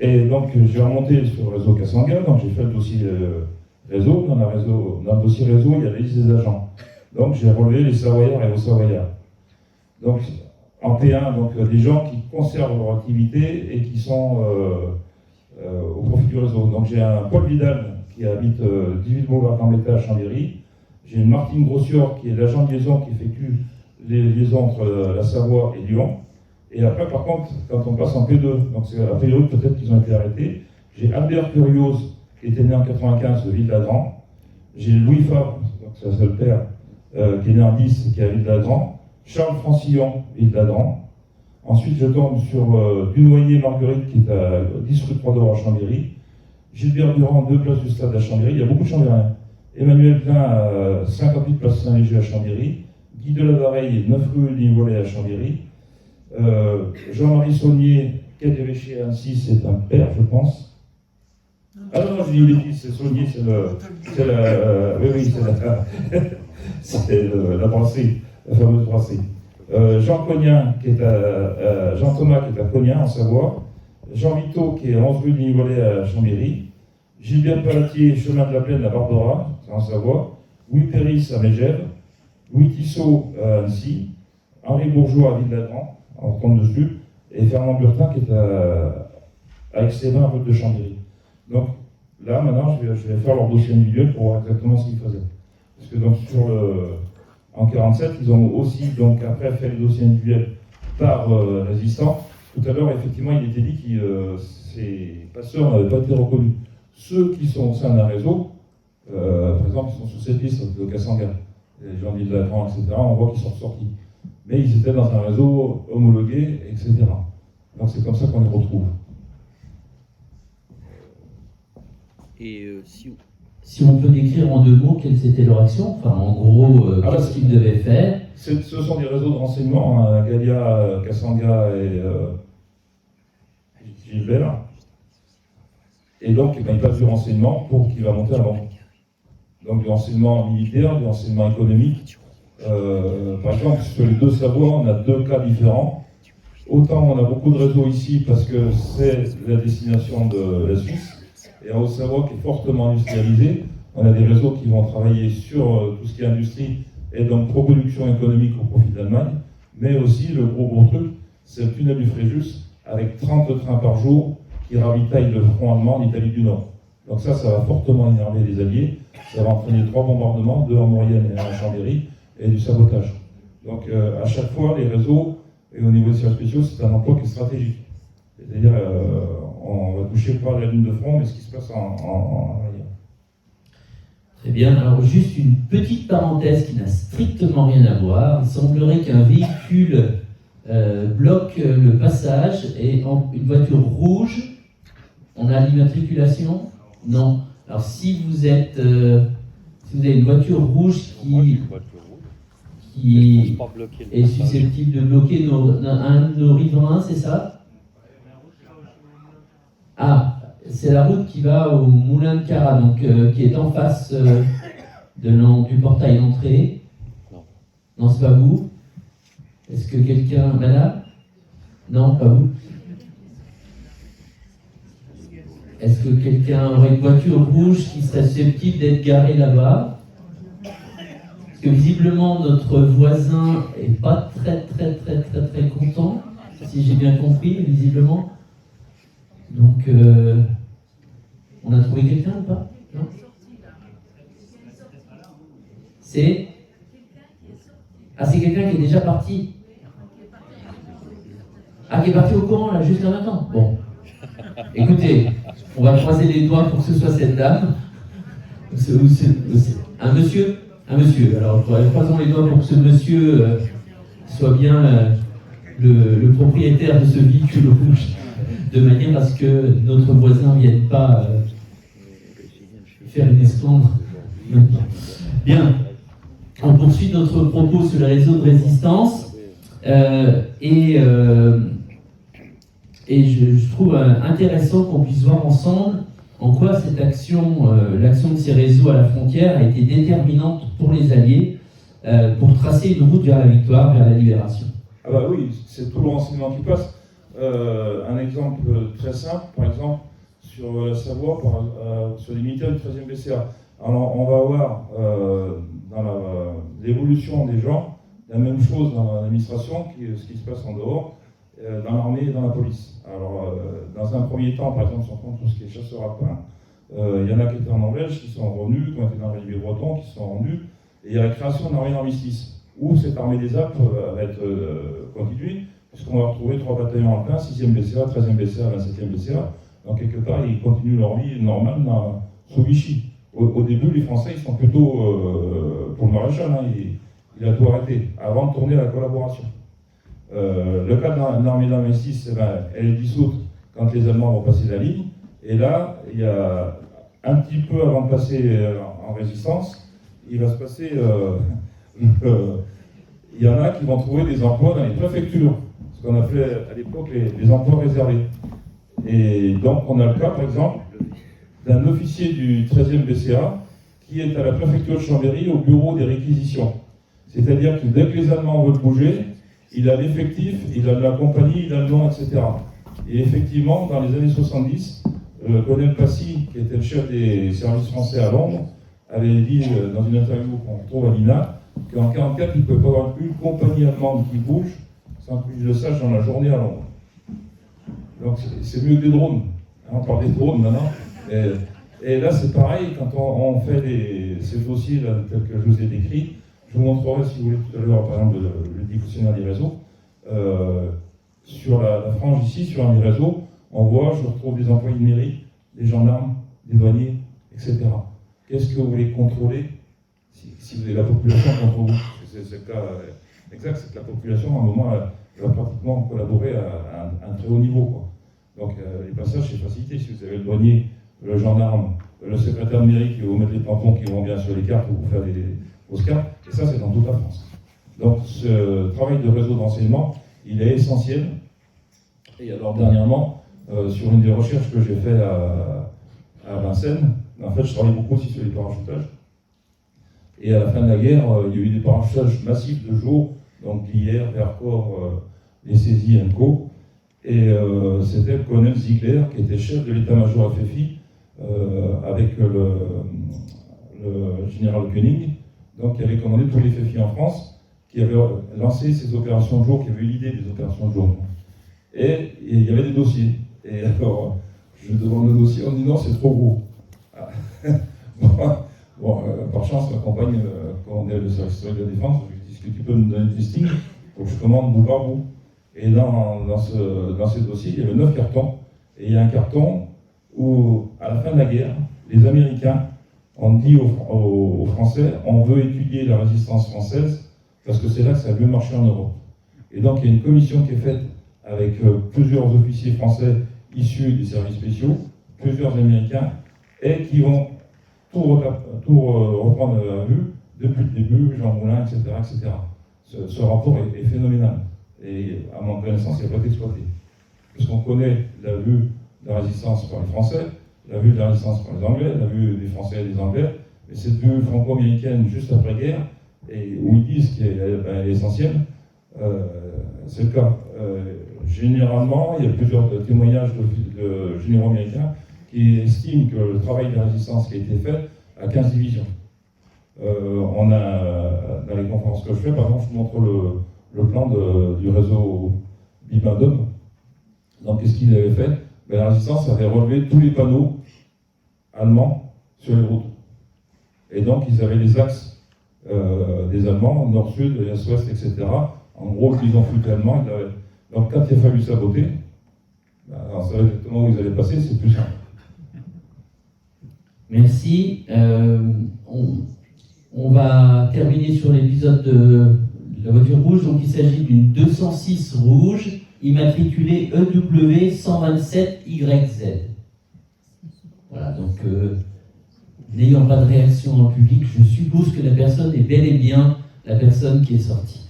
Speaker 8: Et donc j'ai remonté sur le réseau Kassanga, donc j'ai fait le dossier réseau. Dans le dossier réseau, il y a la liste des agents. Donc j'ai relevé les Savoyards et Hauts-Savoyards. Donc en T1, donc des gens qui conservent leur activité et qui sont au profit du réseau. Donc j'ai un Paul Vidal qui habite 18 boulevard Gambetta à Chambéry. J'ai une Martine Grossior qui est l'agent de liaison qui effectue les liaisons entre la Savoie et Lyon. Et après, par contre, quand on passe en P2, donc c'est a priori peut-être qu'ils ont été arrêtés, j'ai Albert Curios, qui était né en 95 de Ville-d'Adran. J'ai Louis Favre, donc ça c'est le père, qui est né en 10, qui est à Ville-d'Adran. Charles Francillon, Ville-d'Adran. Ensuite, je tombe sur Dunoyer Marguerite, qui est à 10 rue 3 d'Or à Chambéry. Gilbert Durand, 2 places du Stade à Chambéry. Il y a beaucoup de Chambériens. Emmanuel Klein, à 58 place Saint-Léger à Chambéry. Guy Delavareille, 9 rue Nivolet à Chambéry. Jean-Marie Saunier, quai d'évêché à Annecy, c'est un père, je pense. Ah non, je dis une bêtise, c'est Saunier, c'est la brasserie, la fameuse brasserie. Jean Cognin, Jean Thomas, qui est à Cognin, en Savoie. Jean Vito, qui est 11 rue Nivolet à Chambéry. Gilbert Pelletier, chemin de la Plaine à Barbera, en Savoie. Louis Péris à Mégève. Louis Tissot à Annecy. Henri Bourgeois à Ville-d'Adran, on retombe dessus, et Fernand Burtin qui est à Aix-les-Bains, route de Chambéry. Donc là, maintenant, je vais faire leur dossier individuel pour voir exactement ce qu'ils faisaient. Parce que donc en 47, ils ont aussi donc après fait le dossier individuel par résistant. Tout à l'heure, effectivement, il était dit que ces passeurs n'avaient pas été reconnus. Ceux qui sont au sein d'un réseau, par exemple, ils sont sur cette liste de Kassanga, les gens d'Île-de-la-Grande, etc., on voit qu'ils sont ressortis. Mais ils étaient dans un réseau homologué, etc. Donc c'est comme ça qu'on les retrouve.
Speaker 4: Et
Speaker 1: Si on peut décrire en 2 mots quelles étaient leurs actions, enfin en gros, qu'est-ce qu'ils devaient faire?
Speaker 8: Ce sont des réseaux de renseignement, hein, Galia, Kassanga et Gilbert. Et donc, ils passent du renseignement pour qu'il va monter à Londres. Donc du renseignement militaire, du renseignement économique. Par exemple, sur les 2 Savoies, on a 2 cas différents. Autant on a beaucoup de réseaux ici parce que c'est la destination de la Suisse, et en Haute-Savoie qui est fortement industrialisée, on a des réseaux qui vont travailler sur tout ce qui est industrie et donc production économique au profit de l'Allemagne, mais aussi le gros truc, c'est le tunnel du Fréjus avec 30 trains par jour qui ravitaillent le front allemand en Italie du Nord. Donc ça va fortement énerver les Alliés. Ça va entraîner 3 bombardements, 2 en Maurienne et 1 à Chambéry, et du sabotage. Donc à chaque fois, les réseaux, et au niveau des services spéciaux, c'est un emploi qui est stratégique. C'est-à-dire, on va toucher pas la ligne de front, mais ce qui se passe en arrière.
Speaker 1: Très bien. Alors, juste une petite parenthèse qui n'a strictement rien à voir. Il semblerait qu'un véhicule bloque le passage et une voiture rouge. On a l'immatriculation? Non. Alors, si vous avez une voiture rouge qui est susceptible de bloquer un de nos riverains, c'est ça? Ah, c'est la route qui va au Moulin de Cara, donc qui est en face du portail d'entrée. Non, c'est pas vous. Est-ce que quelqu'un... Madame? Non, pas vous. Est-ce que quelqu'un aurait une voiture rouge qui serait susceptible d'être garée là-bas? Parce que visiblement, notre voisin n'est pas très content, si j'ai bien compris, visiblement. Donc, on a trouvé quelqu'un ou pas? Non? C'est quelqu'un qui est déjà parti. Ah, qui est parti au courant, là, juste là maintenant. Bon. Écoutez, on va croiser les doigts pour que ce soit cette dame. Un monsieur. Alors, croisons les doigts pour que ce monsieur soit bien le propriétaire de ce véhicule rouge, de manière à ce que notre voisin ne vienne pas faire une esclandre. Bien. On poursuit notre propos sur les réseaux de résistance. Et je trouve intéressant qu'on puisse voir ensemble en quoi cette action, l'action de ces réseaux à la frontière a été déterminante pour les Alliés pour tracer une route vers la victoire, vers la libération.
Speaker 8: Ah bah oui, c'est tout le renseignement qui passe. Un exemple très simple, par exemple, sur la Savoie, sur les militaires du 13e BCA. Alors on va voir dans l'évolution des gens la même chose dans l'administration, ce qui se passe en dehors, dans l'armée et dans la police. Alors, dans un premier temps, par exemple, si on prend tout ce qui est chasseur à pain, il y en a qui étaient en Norvège, qui sont revenus, qui ont été dans le Rivier Breton, qui sont rendus, et il y a la création d'une armée d'armistice, où cette armée des Alpes va être continuée, puisqu'on va retrouver 3 bataillons alpins, 6e BCA, 13e BCA, 27e BCA, donc quelque part, ils continuent leur vie normale sous Vichy. Au début, les Français, ils sont plutôt pour le maréchal, hein, il a tout arrêté, avant de tourner à la collaboration. Le cas de l'armée d'armistice, elle est dissoute quand les Allemands vont passer la ligne. Et là, il y a un petit peu avant de passer en résistance, il va se passer... il y en a qui vont trouver des emplois dans les préfectures, ce qu'on appelait à l'époque les emplois réservés. Et donc, on a le cas, par exemple, d'un officier du 13e BCA qui est à la préfecture de Chambéry au bureau des réquisitions. C'est-à-dire que dès que les Allemands veulent bouger, il a l'effectif, il a de la compagnie, il a le nom, etc. Et effectivement, dans les années 70, le colonel Passy, qui était le chef des services français à Londres, avait dit dans une interview qu'on retrouve à l'INA, qu'en 1944, il ne peut pas avoir une compagnie allemande qui bouge sans que je le sache dans la journée à Londres. Donc c'est mieux que des drones. On parle des drones maintenant. Et là, c'est pareil, quand on fait ces dossiers là, tels que je vous ai décrits. Je vous montrerai, si vous voulez, tout à l'heure, par exemple, le dictionnaire des réseaux. Sur la frange ici, sur un des réseaux, on voit, je retrouve des employés de mairie, des gendarmes, des douaniers, etc. Qu'est-ce que vous voulez contrôler si vous avez la population contre vous? C'est le cas exact, c'est que la population, à un moment, elle va pratiquement collaborer à un très haut niveau, quoi. Donc, les passages, c'est facilité. Si vous avez le douanier, le gendarme, le secrétaire de mairie qui va vous mettre les tampons qui vont bien sur les cartes pour vous faire des fausses cartes, et ça, c'est dans toute la France. Donc, ce travail de réseau d'enseignement, il est essentiel. Et alors, dernièrement, sur une des recherches que j'ai faites à Vincennes, en fait, je travaille beaucoup aussi sur les parachoutages. Et à la fin de la guerre, il y a eu des parachoutages massifs de jour, donc Lièvre, Vercors, les saisies, Co. Et c'était le colonel Ziegler, qui était chef de l'état-major FFI, avec le général Koenig, donc qui avait commandé tous les FFI en France, qui avait lancé ces opérations de jour, qui avait eu l'idée des opérations de jour. Et il y avait des dossiers. Et alors, je demande le dossier, on dit non, c'est trop gros. Par chance, ma compagne, quand on est le service historique de la défense, je lui dis, est-ce que tu peux me donner le listing pour que je commande bout par bout. Et dans ce dossier, il y avait 9 cartons. Et il y a un carton où, à la fin de la guerre, les Américains ont dit aux Français, on veut étudier la résistance française parce que c'est là que ça a mieux marché en Europe. Et donc, il y a une commission qui est faite avec plusieurs officiers français issus des services spéciaux, plusieurs Américains, et qui vont tout reprendre à la vue, depuis le début, Jean Moulin, etc. etc. Ce rapport est phénoménal. Et à mon connaissance, il n'a pas été exploité. Parce qu'on connaît la vue de la résistance par les Français, la vue de la résistance par les Anglais, la vue des Français et des Anglais, mais cette vue franco-américaine juste après-guerre, et où ils disent qu'elle est essentielle, c'est le cas. Généralement, il y a plusieurs témoignages de généraux américains qui estiment que le travail de résistance qui a été fait a 15 divisions. On a, dans les conférences que je fais, par exemple, je vous montre le plan du réseau Bibendum. Donc, qu'est-ce qu'il avait fait? La résistance avait relevé tous les panneaux allemands sur les routes. Et donc, ils avaient les axes des Allemands, nord-sud, est-ouest, etc. En gros, ils ont foutu allemand. Donc, quand il a fallu saboter, on savait exactement où ils allaient passer, c'est plus simple.
Speaker 1: Merci. On va terminer sur l'épisode de la voiture rouge. Donc, il s'agit d'une 206 rouge, immatriculée EW 127YZ. Voilà, donc, n'ayant pas de réaction en public, je suppose que la personne est bel et bien la personne qui est sortie.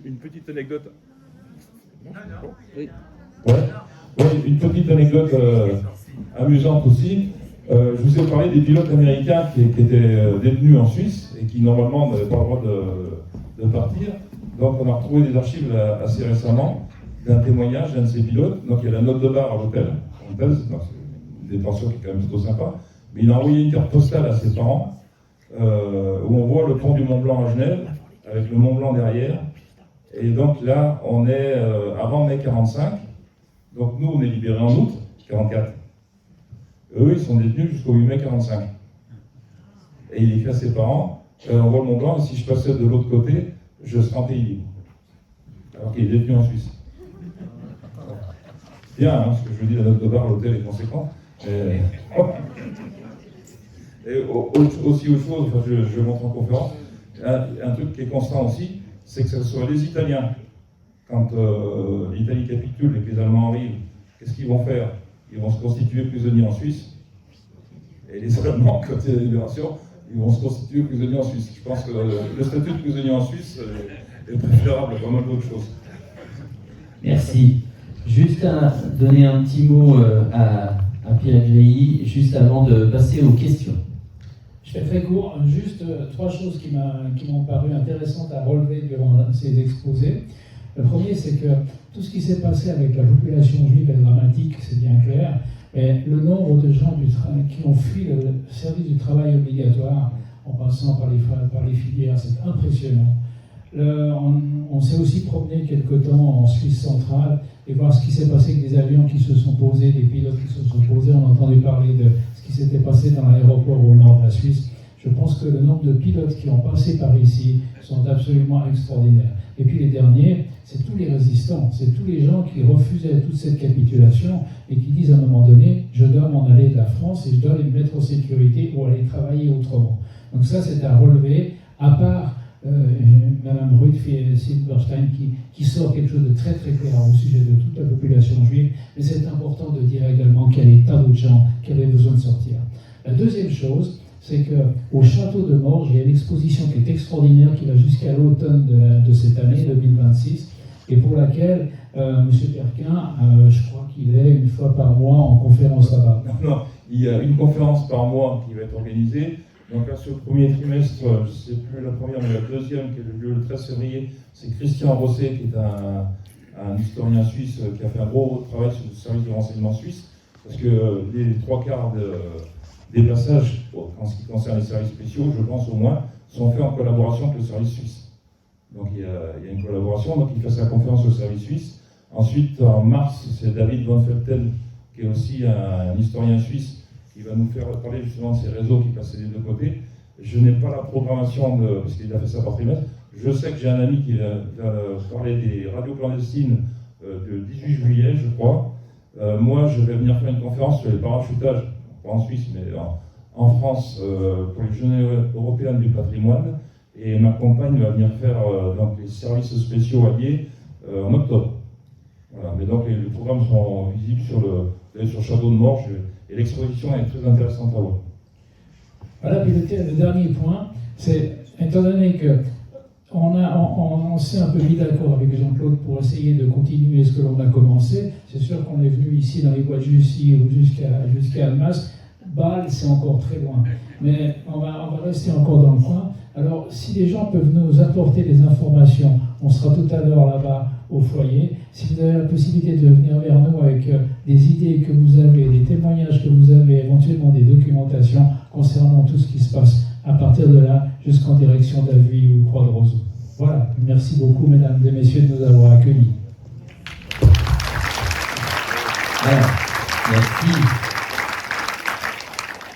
Speaker 8: Une petite anecdote.
Speaker 4: Oui.
Speaker 8: Ouais, une petite anecdote amusante aussi. Je vous ai parlé des pilotes américains qui étaient détenus en Suisse et qui normalement n'avaient pas le droit de partir. Donc on a retrouvé des archives assez récemment d'un témoignage d'un de ces pilotes. Donc il y a la note de bar à l'hôtel, donc c'est une détention qui est quand même plutôt sympa. Mais il a envoyé une carte postale à ses parents où on voit le pont du Mont Blanc à Genève avec le Mont Blanc derrière. Et donc là, on est avant mai 45. Donc nous, on est libérés en août 44. Eux, ils sont détenus jusqu'au 8 mai 45. Et il écrit à ses parents, on voit le Mont Blanc, et si je passais de l'autre côté, je serais en pays libre. Alors qu'il est détenu en Suisse. Bien, hein, ce que je vous dis, la note de bar, l'hôtel est conséquent. Et aussi autre chose, enfin, je montre en conférence, un truc qui est constant aussi, c'est que ce soit les Italiens, quand l'Italie capitule et que les Allemands arrivent, qu'est-ce qu'ils vont faire? Ils vont se constituer prisonniers en Suisse. Et les Allemands, quand il y a la libération, ils vont se constituer prisonniers en Suisse. Je pense que le statut de prisonnier en Suisse est préférable à pas mal d'autres choses.
Speaker 1: Merci. Juste à donner un petit mot à Pierre Gréhy, juste avant de passer aux questions.
Speaker 3: Je fais très court, juste 3 choses qui m'ont paru intéressantes à relever durant ces exposés. Le premier, c'est que tout ce qui s'est passé avec la population juive est dramatique, c'est bien clair, mais le nombre de gens qui ont fui le service du travail obligatoire en passant par les filières, c'est impressionnant. On s'est aussi promené quelque temps en Suisse centrale et voir ce qui s'est passé avec des avions qui se sont posés, des pilotes qui se sont posés. On a entendu parler de ce qui s'était passé dans l'aéroport au nord de la Suisse. Je pense que le nombre de pilotes qui ont passé par ici sont absolument extraordinaires. Et puis les derniers, c'est tous les résistants, c'est tous les gens qui refusaient toute cette capitulation et qui disent à un moment donné, je dois m'en aller de la France et je dois les mettre en sécurité ou aller travailler autrement. Donc ça, c'est à relever, à part Madame Ruth Silberstein qui sort quelque chose de très très clair au sujet de toute la population juive, mais c'est important de dire également qu'il y a des tas d'autres gens qui avaient besoin de sortir. La deuxième chose, c'est qu'au château de Morges, il y a une exposition qui est extraordinaire, qui va jusqu'à l'automne de cette année, 2026, et pour laquelle M. Perquin, je crois qu'il est une fois par mois en conférence là-bas.
Speaker 8: Non, il y a une conférence par mois qui va être organisée. Donc là, sur le premier trimestre, je ne sais plus la première, mais la deuxième, qui a lieu le 13 février, c'est Christian Rosset, qui est un historien suisse qui a fait un gros travail sur le service de renseignement suisse, parce que les 3/4 des passages, en ce qui concerne les services spéciaux, je pense au moins, sont faits en collaboration avec le service suisse. Donc il y a une collaboration, donc il fait sa conférence au service suisse. Ensuite, en mars, c'est David Van Felten, qui est aussi un historien suisse, Il va nous faire parler justement de ces réseaux qui passaient des deux côtés. Je n'ai pas la programmation, parce qu'il a fait ça par trimestre. Je sais que j'ai un ami qui va parler des radios clandestines le 18 juillet, je crois. Moi, je vais venir faire une conférence sur les parachutages, pas en Suisse, mais en France, pour les Journées européennes du patrimoine. Et ma compagne va venir faire donc, les services spéciaux alliés en octobre. Voilà. Mais donc, les programmes sont visibles sur Château de Morges, et l'exposition est très intéressante à voir.
Speaker 3: Voilà, puis le dernier point, c'est, étant donné que on s'est un peu mis d'accord avec Jean-Claude pour essayer de continuer ce que l'on a commencé, c'est sûr qu'on est venu ici dans les bois de Jussy ou jusqu'à Almas. Bâle, c'est encore très loin, mais on va rester encore dans le coin. Alors, si les gens peuvent nous apporter des informations, on sera tout à l'heure là-bas au foyer. Si vous avez la possibilité de venir vers nous avec des idées que vous avez, des témoignages que vous avez, éventuellement des documentations concernant tout ce qui se passe à partir de là jusqu'en direction d'Avui ou Croix-de-Rose. Voilà, merci beaucoup mesdames et messieurs de nous avoir accueillis.
Speaker 1: Voilà. Merci.